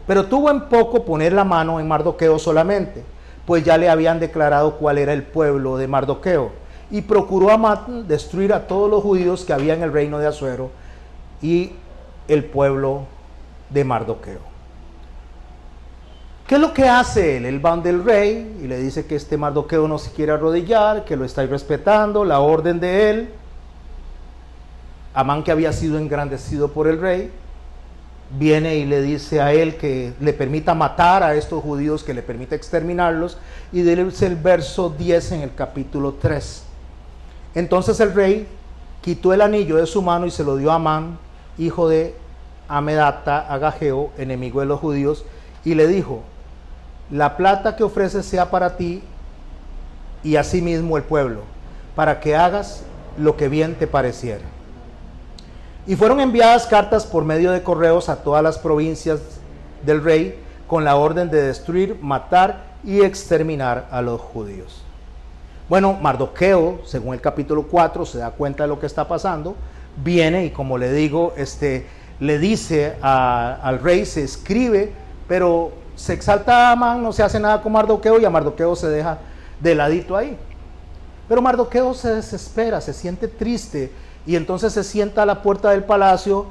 Pero tuvo en poco poner la mano en Mardoqueo solamente, pues ya le habían declarado cuál era el pueblo de Mardoqueo, y procuró Amán destruir a todos los judíos que había en el reino de Asuero y el pueblo de Mardoqueo. ¿Qué es lo que hace él? Él va donde el rey y le dice que este Mardoqueo no se quiere arrodillar, que lo está irrespetando, la orden de él. Amán, que había sido engrandecido por el rey, viene y le dice a él que le permita matar a estos judíos, que le permita exterminarlos, y dice el verso 10 en el capítulo 3. Entonces el rey quitó el anillo de su mano y se lo dio a Amán, hijo de Amedata, Agageo, enemigo de los judíos, y le dijo: la plata que ofreces sea para ti y asimismo el pueblo, para que hagas lo que bien te pareciera. Y fueron enviadas cartas por medio de correos a todas las provincias del rey con la orden de destruir, matar y exterminar a los judíos. Bueno, Mardoqueo, según el capítulo 4, se da cuenta de lo que está pasando, viene y, como le digo, le dice al rey, se escribe, pero se exalta a Amán, no se hace nada con Mardoqueo y a Mardoqueo se deja de ladito ahí. Pero Mardoqueo se desespera, se siente triste y entonces se sienta a la puerta del palacio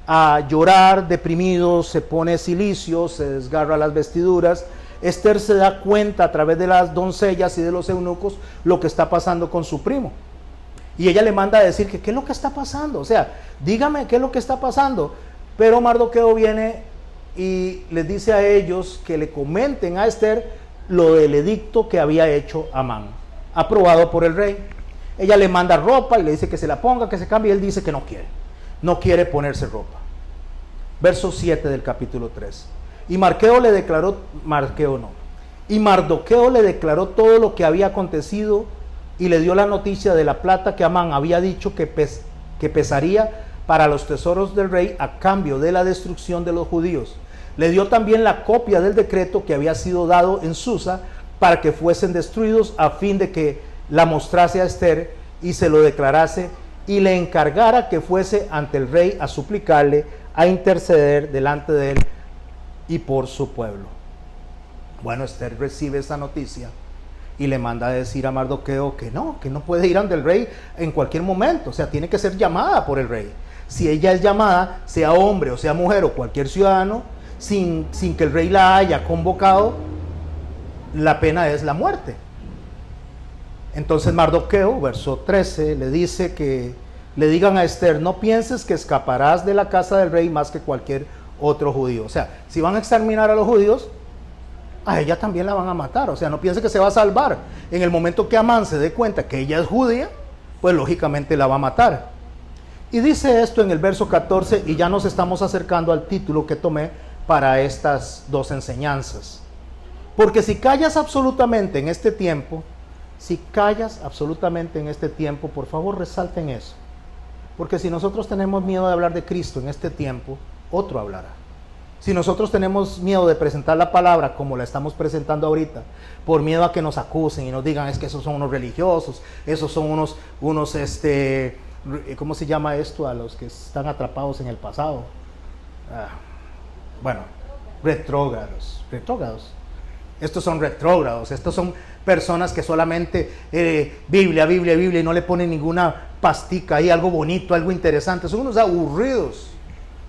a llorar, deprimido, se pone cilicio, se desgarra las vestiduras. Esther se da cuenta a través de las doncellas y de los eunucos lo que está pasando con su primo. Y ella le manda a decir que qué es lo que está pasando, o sea, dígame qué es lo que está pasando. Pero Mardoqueo viene y les dice a ellos que le comenten a Esther lo del edicto que había hecho Amán, aprobado por el rey. Ella le manda ropa y le dice que se la ponga, que se cambie, y él dice que no quiere ponerse ropa. Verso 7 del capítulo 3. Y Mardoqueo le declaró todo lo que había acontecido y le dio la noticia de la plata que Amán había dicho que pesaría para los tesoros del rey a cambio de la destrucción de los judíos. Le dio también la copia del decreto que había sido dado en Susa para que fuesen destruidos, a fin de que la mostrase a Esther y se lo declarase y le encargara que fuese ante el rey a suplicarle, a interceder delante de él y por su pueblo. Bueno, Esther recibe esta noticia y le manda a decir a Mardoqueo que no puede ir ante el rey en cualquier momento, o sea, tiene que ser llamada por el rey. Si ella es llamada, sea hombre o sea mujer o cualquier ciudadano, sin que el rey la haya convocado, la pena es la muerte. Entonces Mardoqueo, verso 13, le dice que le digan a Esther: no pienses que escaparás de la casa del rey más que cualquier otro judío. O sea, si van a exterminar a los judíos, a ella también la van a matar. O sea, no piense que se va a salvar. En el momento que Amán se dé cuenta que ella es judía, pues lógicamente la va a matar. Y dice esto en el verso 14, y ya nos estamos acercando al título que tomé para estas dos enseñanzas. Porque si callas absolutamente en este tiempo, por favor resalten eso. Porque si nosotros tenemos miedo de hablar de Cristo en este tiempo, otro hablará. Si nosotros tenemos miedo de presentar la palabra como la estamos presentando ahorita, por miedo a que nos acusen y nos digan: es que esos son unos religiosos, esos son unos ¿cómo se llama esto? A los que están atrapados en el pasado. Retrógrados. Estos son retrógrados, estos son personas que solamente Biblia, y no le ponen ninguna pastica ahí, algo bonito, algo interesante. Son unos aburridos,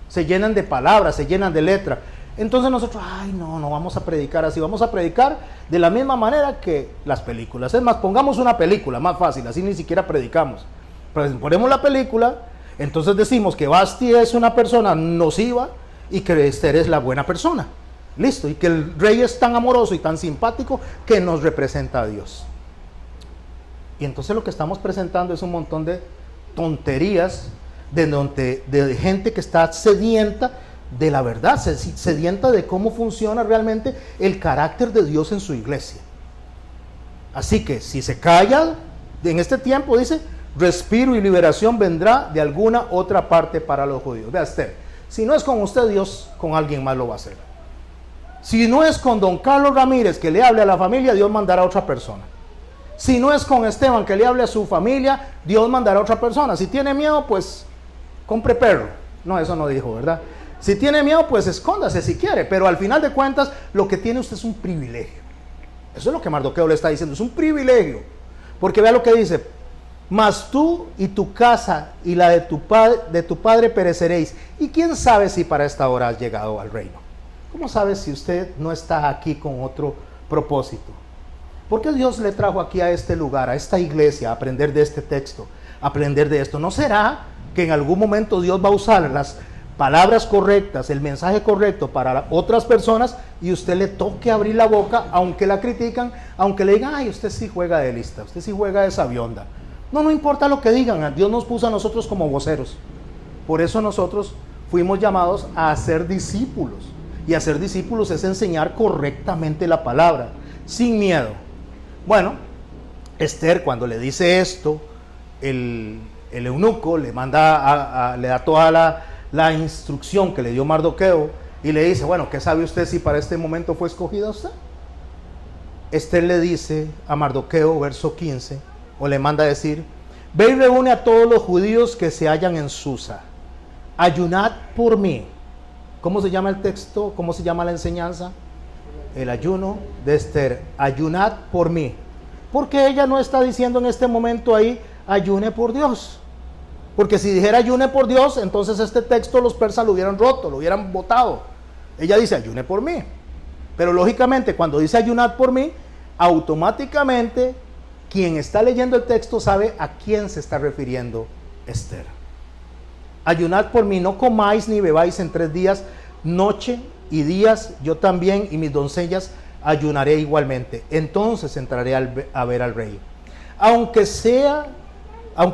se llenan de palabras, se llenan de letra. Entonces nosotros, no vamos a predicar así, vamos a predicar de la misma manera que las películas. Es más, pongamos una película, más fácil, así ni siquiera predicamos. Pues ponemos la película, entonces decimos que Basti es una persona nociva y que Esther es la buena persona. Listo, y que el rey es tan amoroso y tan simpático que nos representa a Dios. Y entonces lo que estamos presentando es un montón de tonterías de gente que está sedienta de la verdad, sedienta de cómo funciona realmente el carácter de Dios en su iglesia. Así que si se calla en este tiempo, dice: respiro y liberación vendrá de alguna otra parte para los judíos. Vea, Esther, si no es con usted, Dios con alguien más lo va a hacer. Si no es con don Carlos Ramírez que le hable a la familia, Dios mandará a otra persona. Si no es con Esteban que le hable a su familia, Dios mandará a otra persona. Si tiene miedo, pues compre perro. No, eso no dijo, ¿verdad? Si tiene miedo, pues escóndase si quiere. Pero al final de cuentas, lo que tiene usted es un privilegio. Eso es lo que Mardoqueo le está diciendo, es un privilegio. Porque vea lo que dice: mas tú y tu casa y la de tu padre pereceréis. Y quién sabe si para esta hora has llegado al reino. ¿Cómo sabe si usted no está aquí con otro propósito? ¿Por qué Dios le trajo aquí a este lugar, a esta iglesia, a aprender de este texto, a aprender de esto? ¿No será que en algún momento Dios va a usar las palabras correctas, el mensaje correcto para otras personas y usted le toque abrir la boca, aunque la critican, aunque le digan, ay, usted sí juega de lista, usted sí juega de sabionda? No importa lo que digan, Dios nos puso a nosotros como voceros. Por eso nosotros fuimos llamados a ser discípulos. Y hacer discípulos es enseñar correctamente la palabra, sin miedo. Bueno, Esther, cuando le dice esto, el eunuco le manda le da toda la instrucción que le dio Mardoqueo y le dice, bueno, ¿qué sabe usted si para este momento fue escogida usted? Esther le dice a Mardoqueo, verso 15, o le manda a decir, ve y reúne a todos los judíos que se hallan en Susa, ayunad por mí. ¿Cómo se llama el texto? ¿Cómo se llama la enseñanza? El ayuno de Esther. Ayunad por mí. Porque ella no está diciendo en este momento ahí, ayune por Dios. Porque si dijera ayune por Dios, entonces este texto los persas lo hubieran roto, lo hubieran botado. Ella dice ayune por mí. Pero lógicamente cuando dice ayunad por mí, automáticamente quien está leyendo el texto sabe a quién se está refiriendo Esther. Ayunad por mí, no comáis ni bebáis en 3 días, noche y días, yo también y mis doncellas ayunaré igualmente. Entonces entraré a ver al rey. Aunque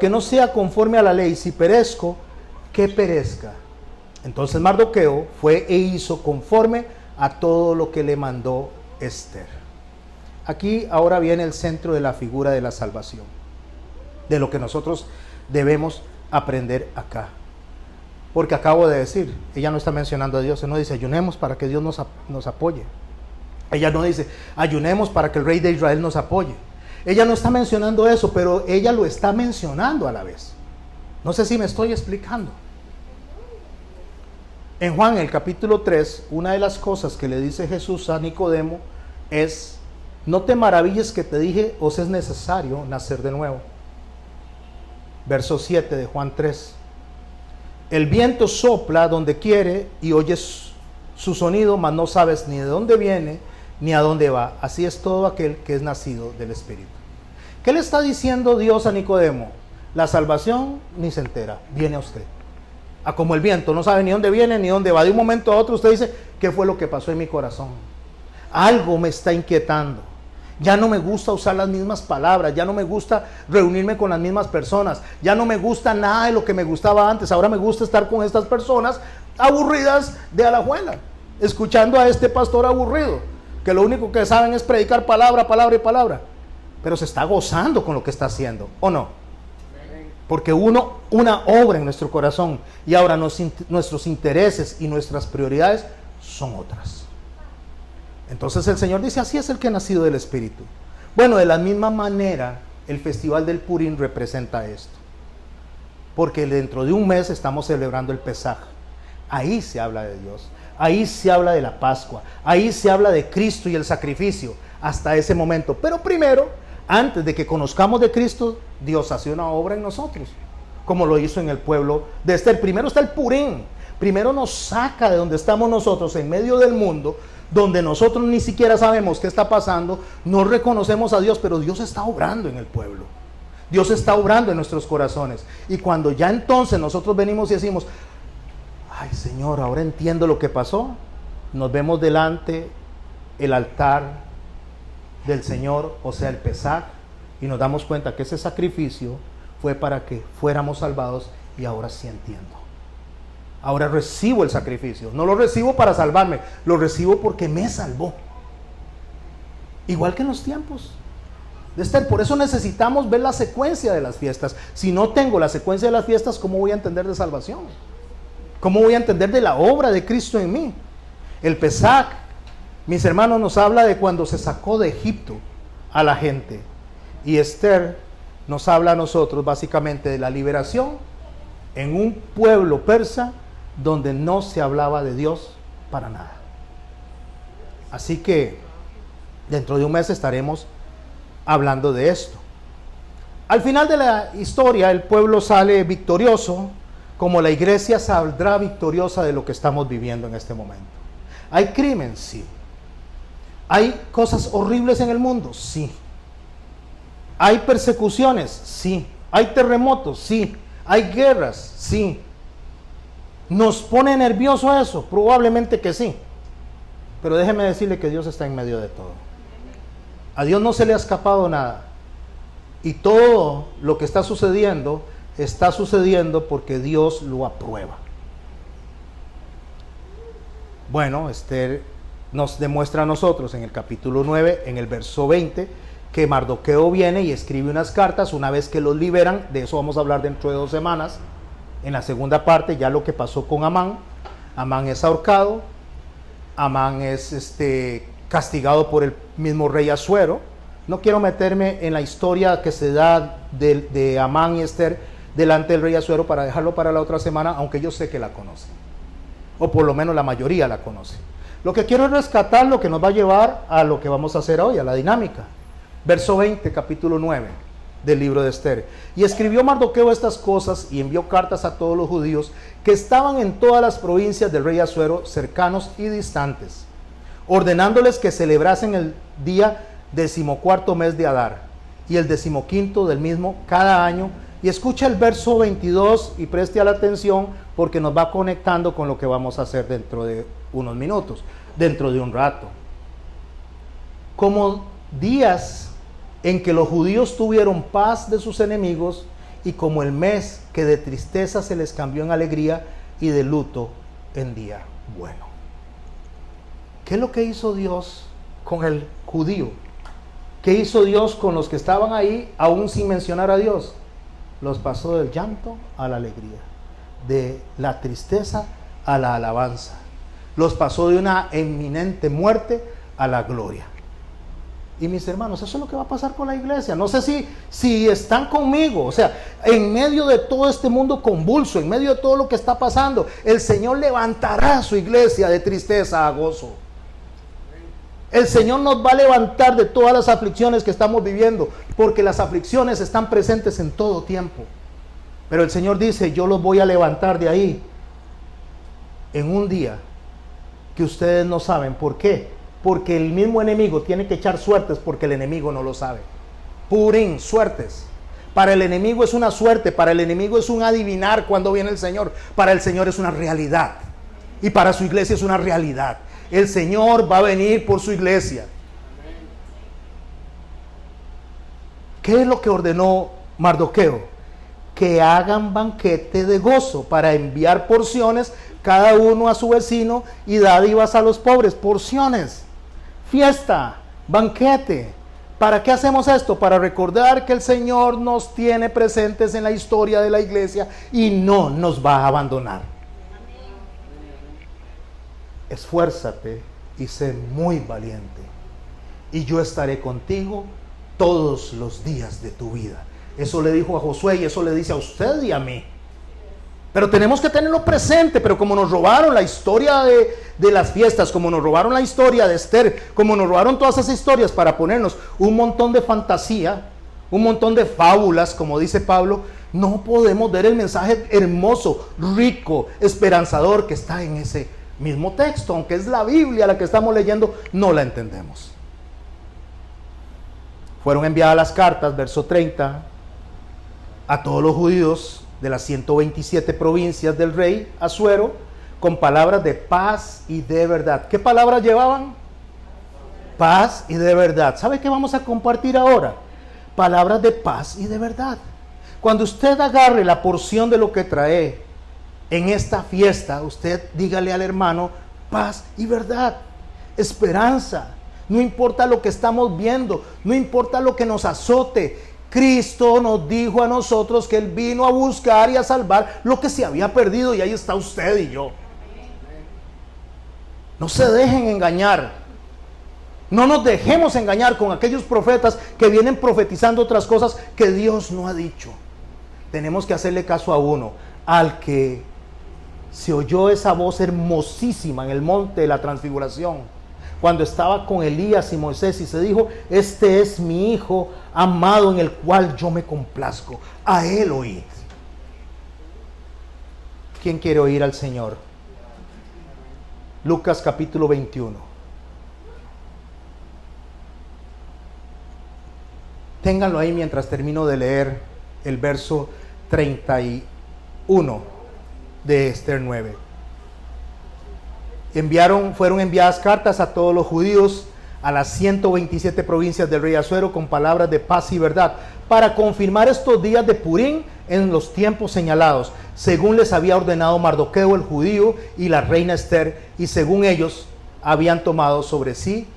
no sea conforme a la ley, si perezco, que perezca. Entonces Mardoqueo fue e hizo conforme a todo lo que le mandó Esther. Aquí ahora viene el centro de la figura de la salvación, de lo que nosotros debemos aprender acá. Porque acabo de decir, ella no está mencionando a Dios, no dice ayunemos para que Dios nos apoye. Ella no dice ayunemos para que el rey de Israel nos apoye. Ella no está mencionando eso, pero ella lo está mencionando a la vez. No sé si me estoy explicando. En Juan, el capítulo 3, una de las cosas que le dice Jesús a Nicodemo es, no te maravilles que te dije, os es necesario nacer de nuevo. Verso 7 de Juan 3. El viento sopla donde quiere y oyes su sonido, mas no sabes ni de dónde viene ni a dónde va. Así es todo aquel que es nacido del Espíritu. ¿Qué le está diciendo Dios a Nicodemo? La salvación ni se entera, viene a usted. Como el viento, no sabe ni dónde viene ni dónde va. De un momento a otro usted dice, ¿qué fue lo que pasó en mi corazón? Algo me está inquietando. Ya no me gusta usar las mismas palabras, ya no me gusta reunirme con las mismas personas, ya no me gusta nada de lo que me gustaba antes. Ahora me gusta estar con estas personas aburridas de alajuela, escuchando a este pastor aburrido, que lo único que saben es predicar palabra, palabra y palabra, pero se está gozando con lo que está haciendo, ¿o no? Porque una obra en nuestro corazón y ahora nuestros intereses y nuestras prioridades son otras. Entonces el Señor dice, así es el que ha nacido del Espíritu. Bueno, de la misma manera, el Festival del Purim representa esto. Porque dentro de un mes estamos celebrando el Pesaj. Ahí se habla de Dios. Ahí se habla de la Pascua. Ahí se habla de Cristo y el sacrificio. Hasta ese momento. Pero primero, antes de que conozcamos de Cristo, Dios hace una obra en nosotros. Como lo hizo en el pueblo de Esther. Primero está el Purim. Primero nos saca de donde estamos nosotros, en medio del mundo, donde nosotros ni siquiera sabemos qué está pasando, no reconocemos a Dios, pero Dios está obrando en el pueblo. Dios está obrando en nuestros corazones. Y cuando ya entonces nosotros venimos y decimos, ay Señor, ahora entiendo lo que pasó, nos vemos delante el altar del Señor, o sea el Pesaj, y nos damos cuenta que ese sacrificio fue para que fuéramos salvados, y ahora sí entiendo. Ahora recibo el sacrificio. No lo recibo para salvarme, lo recibo porque me salvó. Igual que en los tiempos de Esther. Por eso necesitamos ver la secuencia de las fiestas. Si no tengo la secuencia de las fiestas, ¿cómo voy a entender de salvación? ¿Cómo voy a entender de la obra de Cristo en mí? El Pesaj, mis hermanos, nos habla de cuando se sacó de Egipto a la gente. Y Esther nos habla a nosotros básicamente de la liberación en un pueblo persa donde no se hablaba de Dios para nada. Así que dentro de un mes estaremos hablando de esto. Al final de la historia, el pueblo sale victorioso, como la iglesia saldrá victoriosa de lo que estamos viviendo en este momento. ¿Hay crimen? Sí. ¿Hay cosas horribles en el mundo? Sí. ¿Hay persecuciones? Sí. ¿Hay terremotos? Sí. ¿Hay guerras? Sí. ¿Nos pone nervioso eso? Probablemente que sí. Pero déjeme decirle que Dios está en medio de todo. A Dios no se le ha escapado nada. Y todo lo que está sucediendo porque Dios lo aprueba. Bueno, Esther nos demuestra a nosotros en el capítulo 9, en el verso 20, que Mardoqueo viene y escribe unas cartas. Una vez que los liberan, de eso vamos a hablar dentro de 2 semanas. En la segunda parte, ya lo que pasó con Amán. Amán es ahorcado. Amán es castigado por el mismo rey Asuero. No quiero meterme en la historia que se da de Amán y Esther delante del rey Asuero para dejarlo para la otra semana, aunque yo sé que la conocen, o por lo menos la mayoría la conoce. Lo que quiero es rescatar lo que nos va a llevar a lo que vamos a hacer hoy, a la dinámica. Verso 20, capítulo 9 del libro de Esther. Y escribió Mardoqueo estas cosas y envió cartas a todos los judíos que estaban en todas las provincias del rey Asuero, cercanos y distantes, ordenándoles que celebrasen el día 14º mes de Adar y el 15º del mismo cada año. Y escucha el verso 22 y preste a la atención, porque nos va conectando con lo que vamos a hacer dentro de unos minutos, dentro de un rato. Como días en que los judíos tuvieron paz de sus enemigos, y como el mes que de tristeza se les cambió en alegría y de luto en día bueno. ¿Qué es lo que hizo Dios con el judío? ¿Qué hizo Dios con los que estaban ahí, aún sin mencionar a Dios? Los pasó del llanto a la alegría, de la tristeza a la alabanza. Los pasó de una inminente muerte a la gloria. Y mis hermanos, eso es lo que va a pasar con la iglesia. No sé si están conmigo. O sea, en medio de todo este mundo convulso, en medio de todo lo que está pasando, el Señor levantará su iglesia de tristeza a gozo. El Señor nos va a levantar de todas las aflicciones que estamos viviendo, porque las aflicciones están presentes en todo tiempo. Pero el Señor dice, yo los voy a levantar de ahí en un día que ustedes no saben. ¿Por qué? Porque el mismo enemigo tiene que echar suertes, porque el enemigo no lo sabe. Purín, suertes. Para el enemigo es una suerte, para el enemigo es un adivinar cuándo viene el Señor. Para el Señor es una realidad. Y para su iglesia es una realidad. El Señor va a venir por su iglesia. ¿Qué es lo que ordenó Mardoqueo? Que hagan banquete de gozo para enviar porciones, cada uno a su vecino, y dádivas a los pobres. Porciones, fiesta, banquete. ¿Para qué hacemos esto? Para recordar que el Señor nos tiene presentes en la historia de la iglesia y no nos va a abandonar. Esfuérzate y sé muy valiente, y yo estaré contigo todos los días de tu vida. Eso le dijo a Josué, y eso le dice a usted y a mí. Pero tenemos que tenerlo presente. Pero como nos robaron la historia de las fiestas, como nos robaron la historia de Esther, como nos robaron todas esas historias para ponernos un montón de fantasía, un montón de fábulas, como dice Pablo, no podemos ver el mensaje hermoso, rico, esperanzador que está en ese mismo texto. Aunque es la Biblia la que estamos leyendo, no la entendemos. Fueron enviadas las cartas, verso 30, a todos los judíos de las 127 provincias del rey Asuero, con palabras de paz y de verdad. ¿Qué palabras llevaban? Paz y de verdad. ¿Sabe qué vamos a compartir ahora? Palabras de paz y de verdad. Cuando usted agarre la porción de lo que trae en esta fiesta, usted dígale al hermano: paz y verdad, esperanza. No importa lo que estamos viendo, no importa lo que nos azote. Cristo nos dijo a nosotros que Él vino a buscar y a salvar lo que se había perdido, y ahí está usted y yo. No se dejen engañar. No nos dejemos engañar con aquellos profetas que vienen profetizando otras cosas que Dios no ha dicho. Tenemos que hacerle caso a uno, al que se oyó esa voz hermosísima en el monte de la transfiguración, cuando estaba con Elías y Moisés, y se dijo: este es mi hijo amado en el cual yo me complazco, a él oíd. ¿Quién quiere oír al Señor? Lucas capítulo 21. Ténganlo ahí mientras termino de leer el verso 31 de Esther 9. Fueron enviadas cartas a todos los judíos, a las 127 provincias del rey Asuero, con palabras de paz y verdad, para confirmar estos días de Purim en los tiempos señalados, según les había ordenado Mardoqueo el judío y la reina Esther, y según ellos habían tomado sobre sí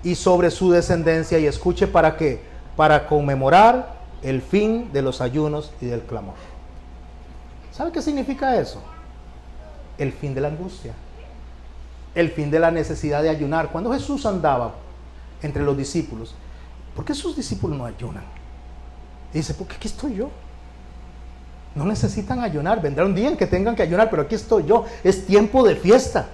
y sobre su descendencia. Y escuche, ¿para qué? Para conmemorar el fin de los ayunos y del clamor. ¿Sabe qué significa eso? El fin de la angustia, el fin de la necesidad de ayunar. Cuando Jesús andaba entre los discípulos, ¿por qué sus discípulos no ayunan? Y dice, porque aquí estoy yo. No necesitan ayunar, vendrá un día en que tengan que ayunar, pero aquí estoy yo. Es tiempo de fiesta.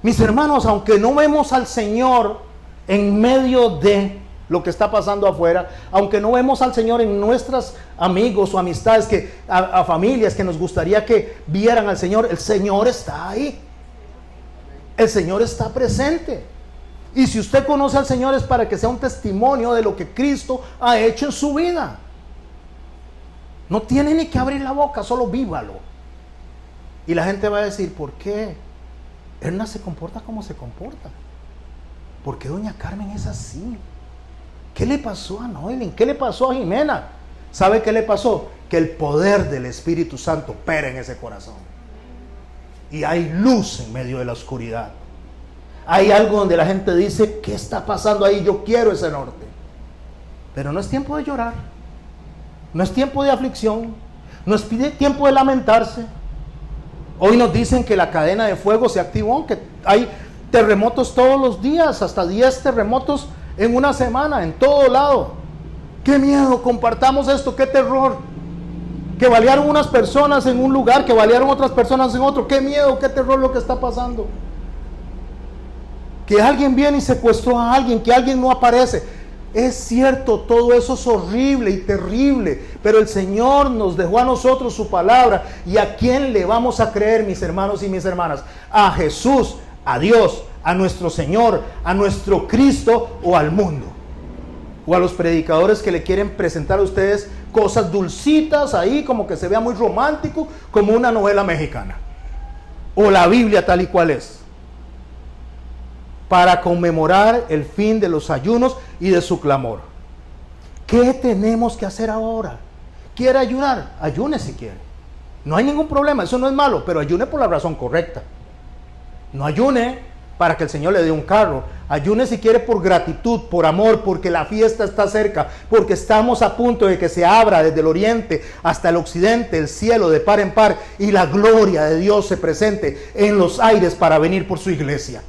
Mis hermanos, aunque no vemos al Señor en medio de lo que está pasando afuera, aunque no vemos al Señor en nuestros amigos o amistades, a familias que nos gustaría que vieran al Señor, el Señor está ahí. El Señor está presente. Y si usted conoce al Señor es para que sea un testimonio de lo que Cristo ha hecho en su vida. No tiene ni que abrir la boca, solo vívalo. Y la gente va a decir, ¿por qué Erna se comporta como se comporta? ¿Por qué doña Carmen es así? ¿Qué le pasó a Noelin? ¿Qué le pasó a Jimena? ¿Sabe qué le pasó? Que el poder del Espíritu Santo opera en ese corazón. Y hay luz en medio de la oscuridad. Hay algo donde la gente dice, ¿qué está pasando ahí? Yo quiero ese norte. Pero no es tiempo de llorar. No es tiempo de aflicción. No es tiempo de lamentarse. Hoy nos dicen que la cadena de fuego se activó, que hay terremotos todos los días, hasta 10 terremotos en una semana, en todo lado. ¡Qué miedo! Compartamos esto, ¡qué terror! Que balearon unas personas en un lugar, que balearon otras personas en otro. ¡Qué miedo, qué terror lo que está pasando! Que alguien viene y secuestró a alguien, que alguien no aparece. Es cierto, todo eso es horrible y terrible, pero el Señor nos dejó a nosotros su palabra. ¿Y a quién le vamos a creer, mis hermanos y mis hermanas? ¿A Jesús, a Dios, a nuestro Señor, a nuestro Cristo o al mundo? O a los predicadores que le quieren presentar a ustedes cosas dulcitas ahí, como que se vea muy romántico, como una novela mexicana, o la Biblia tal y cual es, para conmemorar el fin de los ayunos y de su clamor. ¿Qué tenemos que hacer ahora? ¿Quiere ayunar? Ayune si quiere. No hay ningún problema, eso no es malo, pero ayune por la razón correcta. No ayune para que el Señor le dé un carro. Ayune si quiere por gratitud, por amor, porque la fiesta está cerca, porque estamos a punto de que se abra desde el oriente hasta el occidente el cielo de par en par y la gloria de Dios se presente en los aires para venir por su iglesia.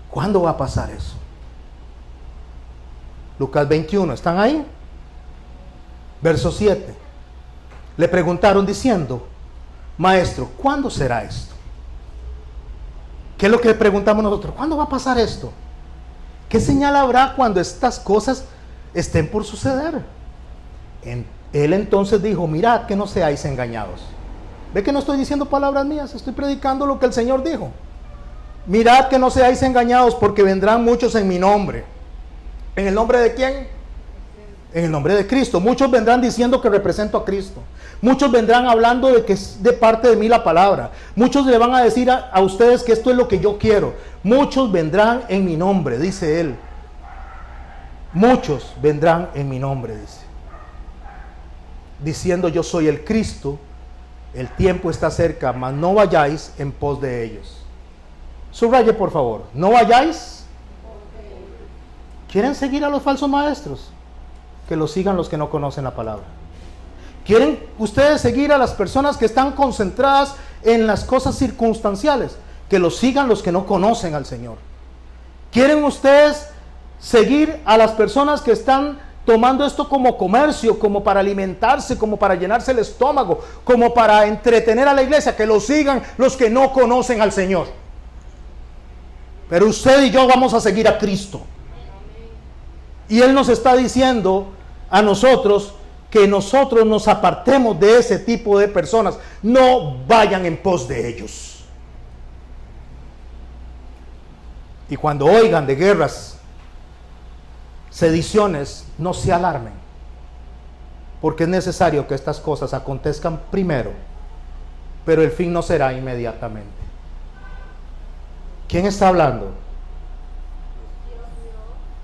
¿Cuándo va a pasar eso? Lucas 21, ¿están ahí? Verso 7. Le preguntaron diciendo, Maestro, ¿cuándo será esto? ¿Qué es lo que le preguntamos nosotros? ¿Cuándo va a pasar esto? ¿Qué señal habrá cuando estas cosas estén por suceder? Él entonces dijo, mirad que no seáis engañados. ¿Ve que no estoy diciendo palabras mías? Estoy predicando lo que el Señor dijo. Mirad que no seáis engañados, porque vendrán muchos en mi nombre. ¿En el nombre de quién? En el nombre de Cristo. Muchos vendrán diciendo que represento a Cristo. Muchos vendrán hablando de que es de parte de mí la palabra. Muchos le van a decir a ustedes que esto es lo que yo quiero. Muchos vendrán en mi nombre, dice él. Muchos vendrán en mi nombre, dice. Diciendo yo soy el Cristo, el tiempo está cerca, mas no vayáis en pos de ellos. Subraye por favor, no vayáis. ¿Quieren seguir a los falsos maestros? Que los sigan los que no conocen la palabra. ¿Quieren ustedes seguir a las personas que están concentradas en las cosas circunstanciales? Que los sigan los que no conocen al Señor. ¿Quieren ustedes seguir a las personas que están tomando esto como comercio, como para alimentarse, como para llenarse el estómago, como para entretener a la iglesia? Que los sigan los que no conocen al Señor. Pero usted y yo vamos a seguir a Cristo. Y Él nos está diciendo a nosotros que nosotros nos apartemos de ese tipo de personas. No vayan en pos de ellos. Y cuando oigan de guerras, sediciones, no se alarmen, porque es necesario que estas cosas acontezcan primero, pero el fin no será inmediatamente. ¿Quién está hablando?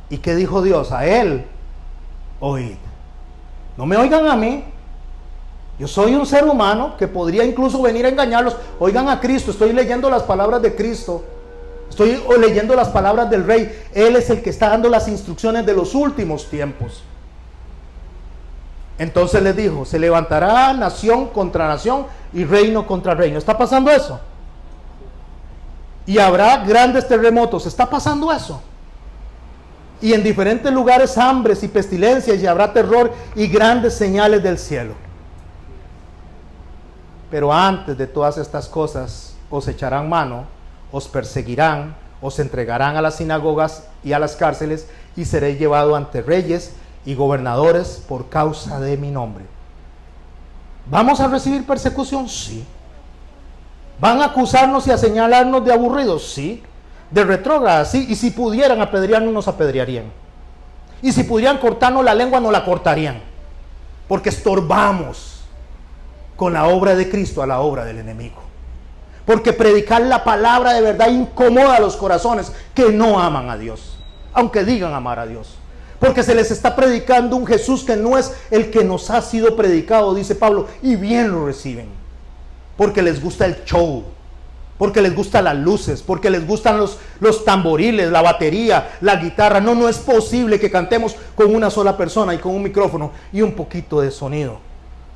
¿Y qué dijo Dios? A él, oíd. No me oigan a mí. Yo soy un ser humano que podría incluso venir a engañarlos. Oigan a Cristo, estoy leyendo las palabras de Cristo. Estoy leyendo las palabras del Rey. Él es el que está dando las instrucciones de los últimos tiempos. Entonces les dijo, se levantará nación contra nación y reino contra reino. ¿Está pasando eso? Y habrá grandes terremotos. ¿Está pasando eso? Y en diferentes lugares hambres y pestilencias, y habrá terror y grandes señales del cielo. Pero antes de todas estas cosas, os echarán mano, os perseguirán, os entregarán a las sinagogas y a las cárceles, y seréis llevado ante reyes y gobernadores por causa de mi nombre. ¿Vamos a recibir persecución? Sí. ¿Van a acusarnos y a señalarnos de aburridos? Sí. De retrógradas, sí. Y si pudieran apedrearnos, nos apedrearían. Y si pudieran cortarnos la lengua, nos la cortarían. Porque estorbamos con la obra de Cristo a la obra del enemigo. Porque predicar la palabra de verdad incomoda a los corazones que no aman a Dios, aunque digan amar a Dios. Porque se les está predicando un Jesús que no es el que nos ha sido predicado, dice Pablo, y bien lo reciben. Porque les gusta el show, porque les gustan las luces, porque les gustan los tamboriles, la batería, la guitarra. No es posible que cantemos con una sola persona y con un micrófono y un poquito de sonido.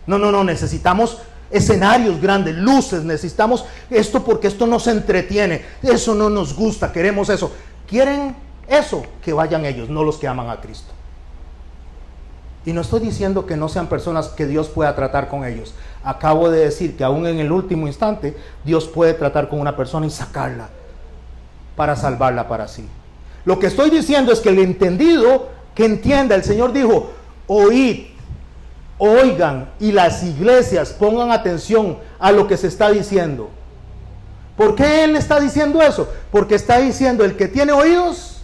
No, necesitamos escenarios grandes, luces, necesitamos esto porque esto nos entretiene. Eso no nos gusta, queremos eso. ¿Quieren eso? Que vayan ellos, no los que aman a Cristo. Y no estoy diciendo que no sean personas que Dios pueda tratar con ellos. Acabo de decir que aún en el último instante Dios puede tratar con una persona y sacarla para salvarla para sí. Lo que estoy diciendo es que el entendido que entienda, el Señor dijo, oíd, oigan, y las iglesias pongan atención a lo que se está diciendo. ¿Por qué Él está diciendo eso? Porque está diciendo, el que tiene oídos,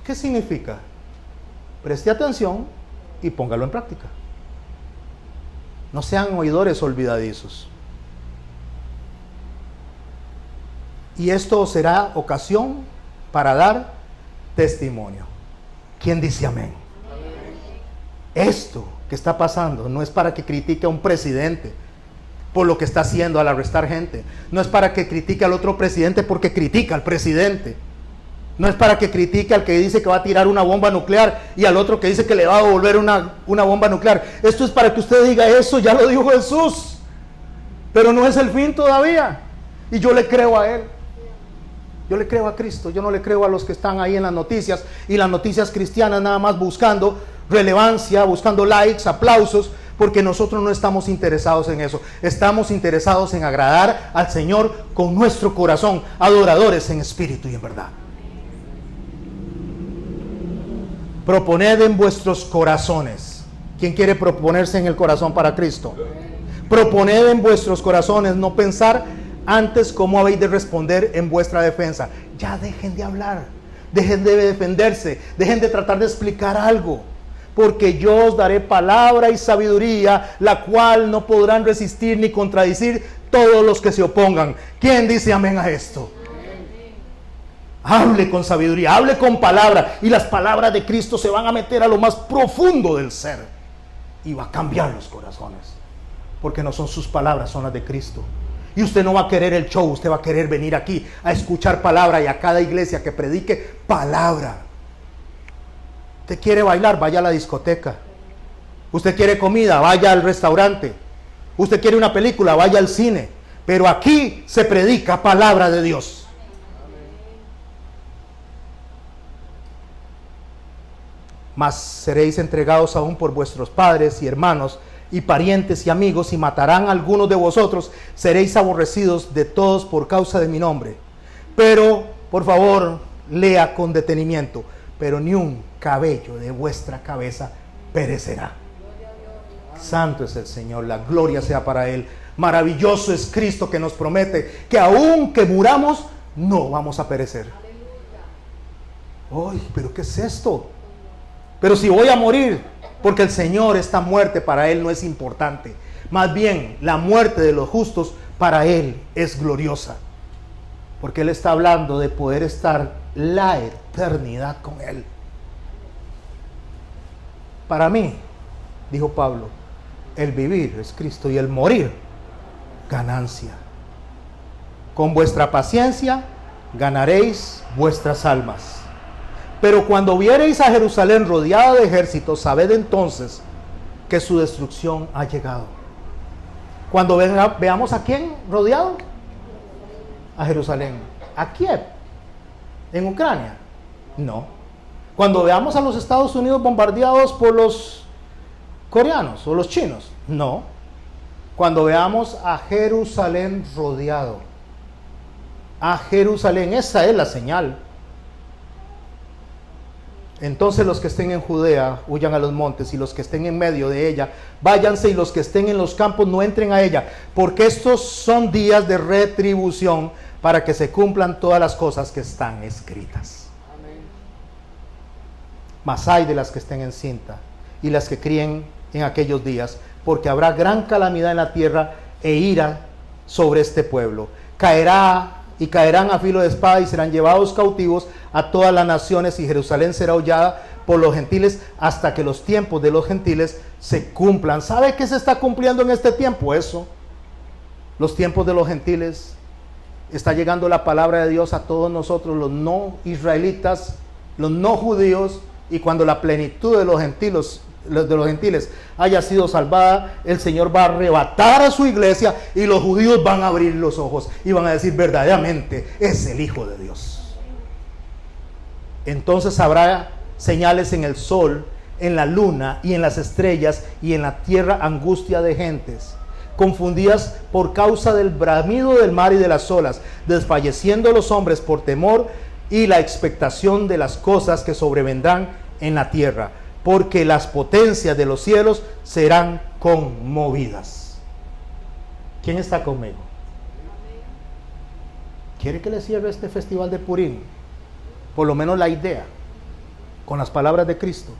¿qué significa? Preste atención y póngalo en práctica. No sean oidores olvidadizos. Y esto será ocasión para dar testimonio. ¿Quién dice amén? Esto que está pasando no es para que critique a un presidente por lo que está haciendo al arrestar gente. No es para que critique al otro presidente porque critica al presidente. No es para que critique al que dice que va a tirar una bomba nuclear y al otro que dice que le va a devolver una bomba nuclear. Esto es para que usted diga, eso ya lo dijo Jesús, pero no es el fin todavía. Y yo le creo a Él. Yo le creo a Cristo. Yo no le creo a los que están ahí en las noticias y las noticias cristianas nada más buscando relevancia, buscando likes, aplausos, porque nosotros no estamos interesados en eso. Estamos interesados en agradar al Señor con nuestro corazón, adoradores en espíritu y en verdad. Proponed en vuestros corazones. ¿Quién quiere proponerse en el corazón para Cristo? Proponed en vuestros corazones, no pensar antes cómo habéis de responder en vuestra defensa. Ya dejen de hablar, dejen de defenderse, dejen de tratar de explicar algo. Porque yo os daré palabra y sabiduría, la cual no podrán resistir ni contradecir todos los que se opongan. ¿Quién dice amén a esto? Hable con sabiduría, hable con palabra, y las palabras de Cristo se van a meter a lo más profundo del ser y va a cambiar los corazones, porque no son sus palabras, son las de Cristo. Y usted no va a querer el show, usted va a querer venir aquí a escuchar palabra, y a cada iglesia que predique palabra. Usted quiere bailar, vaya a la discoteca. Usted quiere comida, vaya al restaurante. Usted quiere una película, vaya al cine. Pero aquí se predica palabra de Dios. Mas seréis entregados aún por vuestros padres y hermanos y parientes y amigos, y matarán a algunos de vosotros. Seréis aborrecidos de todos por causa de mi nombre. Pero, por favor, lea con detenimiento. Pero ni un cabello de vuestra cabeza perecerá. Santo es el Señor, la gloria sea para Él. Maravilloso es Cristo que nos promete que aunque muramos, no vamos a perecer. ¡Ay, pero qué es esto! Pero si voy a morir, porque el Señor, esta muerte para Él no es importante. Más bien, la muerte de los justos para Él es gloriosa. Porque Él está hablando de poder estar la eternidad con Él. Para mí, dijo Pablo, el vivir es Cristo y el morir, ganancia. Con vuestra paciencia ganaréis vuestras almas. Pero cuando viereis a Jerusalén rodeada de ejércitos, sabed entonces que su destrucción ha llegado. Cuando veamos a quién rodeado, a Jerusalén. ¿A Kiev? ¿En Ucrania? No. Cuando veamos a los Estados Unidos bombardeados por los coreanos o los chinos. No. Cuando veamos a Jerusalén rodeado. A Jerusalén, esa es la señal. Entonces los que estén en Judea huyan a los montes, y los que estén en medio de ella váyanse, y los que estén en los campos no entren a ella, porque estos son días de retribución, para que se cumplan todas las cosas que están escritas. Amén. Mas hay de las que estén encinta y las que críen en aquellos días, porque habrá gran calamidad en la tierra e ira sobre este pueblo. Caerán a filo de espada y serán llevados cautivos a todas las naciones, y Jerusalén será hollada por los gentiles hasta que los tiempos de los gentiles se cumplan. ¿Sabe qué se está cumpliendo en este tiempo? Eso, los tiempos de los gentiles. Está llegando la palabra de Dios a todos nosotros, los no israelitas, los no judíos, y cuando la plenitud de los gentiles haya sido salvada, el Señor va a arrebatar a su iglesia, y los judíos van a abrir los ojos y van a decir: verdaderamente es el Hijo de Dios. Entonces habrá señales en el sol, en la luna y en las estrellas, y en la tierra angustia de gentes confundidas por causa del bramido del mar y de las olas, desfalleciendo los hombres por temor y la expectación de las cosas que sobrevendrán en la tierra, porque las potencias de los cielos serán conmovidas. ¿Quién está conmigo? ¿Quiere que le cierre este festival de Purim? Por lo menos la idea, con las palabras de Cristo.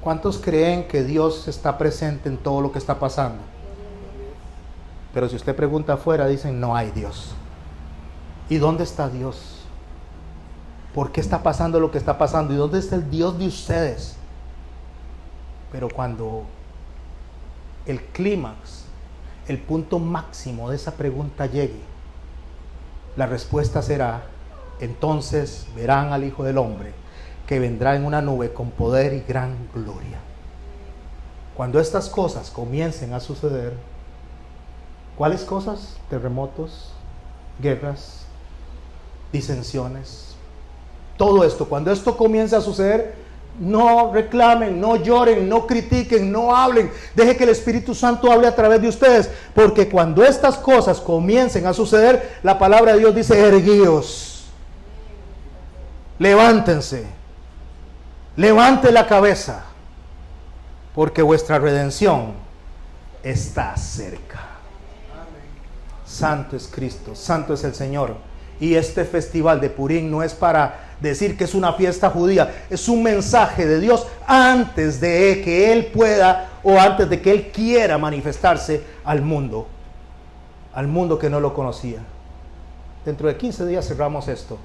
¿Cuántos creen que Dios está presente en todo lo que está pasando? Pero si usted pregunta afuera, dicen: no hay Dios. ¿Y dónde está Dios? ¿Por qué está pasando lo que está pasando? ¿Y dónde está el Dios de ustedes? Pero cuando el clímax, el punto máximo de esa pregunta llegue, la respuesta será: entonces verán al Hijo del Hombre, que vendrá en una nube con poder y gran gloria. Cuando estas cosas comiencen a suceder, ¿cuáles cosas? Terremotos, guerras, disensiones, todo esto. Cuando esto comience a suceder, no reclamen, no lloren, no critiquen, no hablen. Deje que el Espíritu Santo hable a través de ustedes, porque cuando estas cosas comiencen a suceder, la palabra de Dios dice: erguíos, levántense, levante la cabeza, porque vuestra redención está cerca. Santo es Cristo, santo es el Señor. Y este festival de Purim no es para decir que es una fiesta judía, es un mensaje de Dios antes de que Él pueda, o antes de que Él quiera manifestarse al mundo que no lo conocía. Dentro de 15 días cerramos esto,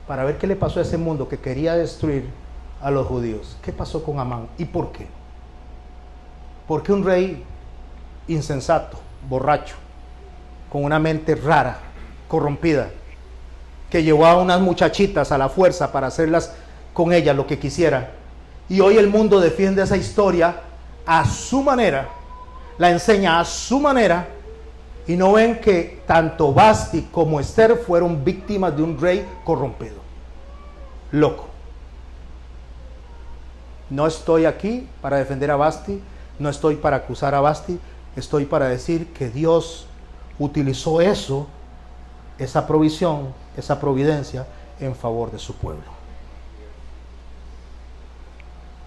para ver qué le pasó a ese mundo que quería destruir a los judíos. ¿Qué pasó con Amán y por qué? Porque un rey insensato, borracho, con una mente rara, corrompida, que llevó a unas muchachitas a la fuerza para hacerlas con ellas lo que quisiera, y hoy el mundo defiende esa historia a su manera, la enseña a su manera, y no ven que tanto Vasti como Esther fueron víctimas de un rey corrompido, loco. No estoy aquí para defender a Vasti, no estoy para acusar a Vasti, estoy para decir que Dios utilizó eso, esa provisión, esa providencia en favor de su pueblo.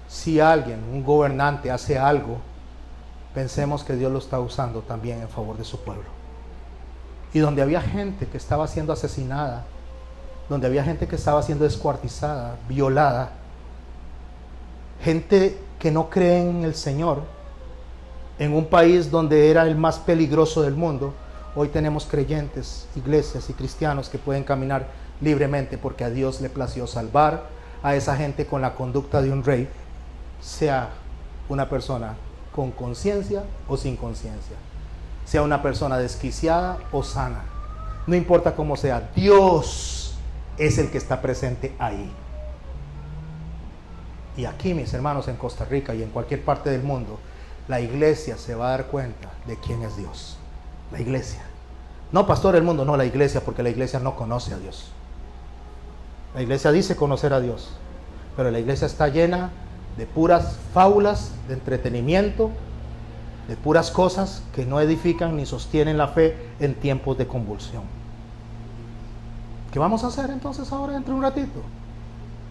Si alguien, un gobernante, hace algo pensemos que Dios lo está usando también en favor de su pueblo. Y donde había gente que estaba siendo asesinada, donde había gente que estaba siendo descuartizada, violada, gente que no cree en el Señor, en un país donde era el más peligroso del mundo, hoy tenemos creyentes, iglesias y cristianos que pueden caminar libremente porque a Dios le plació salvar a esa gente con la conducta de un rey, sea una persona con conciencia o sin conciencia, sea una persona desquiciada o sana, no importa cómo sea, Dios es el que está presente ahí. Y aquí, mis hermanos, en Costa Rica y en cualquier parte del mundo, la iglesia se va a dar cuenta de quién es Dios. La iglesia. No, pastor, el mundo, no, la iglesia, porque la iglesia no conoce a Dios. La iglesia dice conocer a Dios, pero la iglesia está llena de puras fábulas, de entretenimiento, de puras cosas que no edifican ni sostienen la fe en tiempos de convulsión. ¿Qué vamos a hacer entonces ahora dentro de un ratito?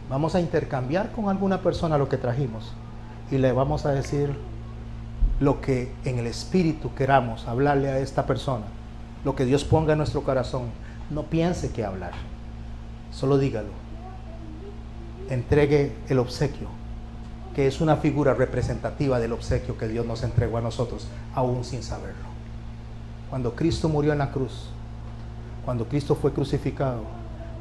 Vamos a intercambiar con alguna persona lo que trajimos y le vamos a decir lo que en el espíritu queramos hablarle a esta persona, lo que Dios ponga en nuestro corazón. No piense qué hablar, solo dígalo. Entregue el obsequio, que es una figura representativa del obsequio que Dios nos entregó a nosotros, aún sin saberlo. Cuando Cristo murió en la cruz, cuando Cristo fue crucificado,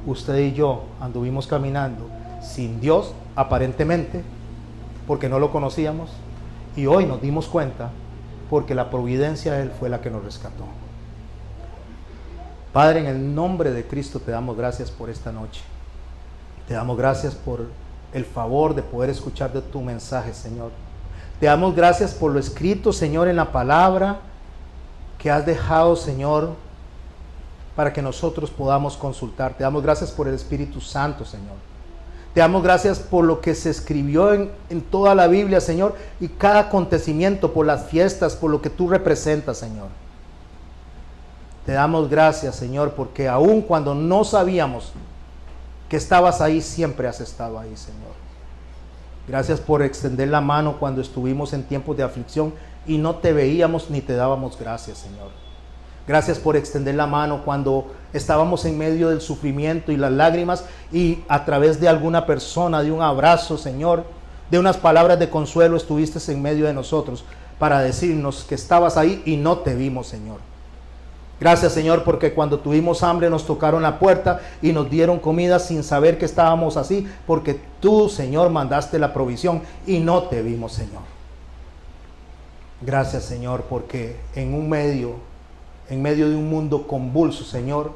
usted y yo anduvimos caminando sin Dios, aparentemente, porque no lo conocíamos, y hoy nos dimos cuenta porque la providencia de Él fue la que nos rescató. Padre, en el nombre de Cristo te damos gracias por esta noche. Te damos gracias por el favor de poder escuchar de tu mensaje, Señor. Te damos gracias por lo escrito, Señor, en la palabra que has dejado, Señor, para que nosotros podamos consultar. Te damos gracias por el Espíritu Santo, Señor. Te damos gracias por lo que se escribió en toda la Biblia, Señor, y cada acontecimiento, por las fiestas, por lo que tú representas, Señor. Te damos gracias, Señor, porque aun cuando no sabíamos que estabas ahí, siempre has estado ahí, Señor. Gracias por extender la mano cuando estuvimos en tiempos de aflicción y no te veíamos ni te dábamos gracias, Señor. Gracias por extender la mano cuando estábamos en medio del sufrimiento y las lágrimas, y a través de alguna persona, de un abrazo, Señor, de unas palabras de consuelo, estuviste en medio de nosotros para decirnos que estabas ahí y no te vimos, Señor. Gracias, Señor, porque cuando tuvimos hambre nos tocaron la puerta y nos dieron comida sin saber que estábamos así, porque tú, Señor, mandaste la provisión y no te vimos, Señor. Gracias, Señor, porque en medio de un mundo convulso, Señor,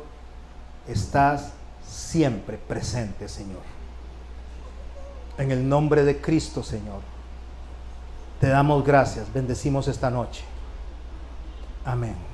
estás siempre presente, Señor. En el nombre de Cristo, Señor, te damos gracias, bendecimos esta noche. Amén.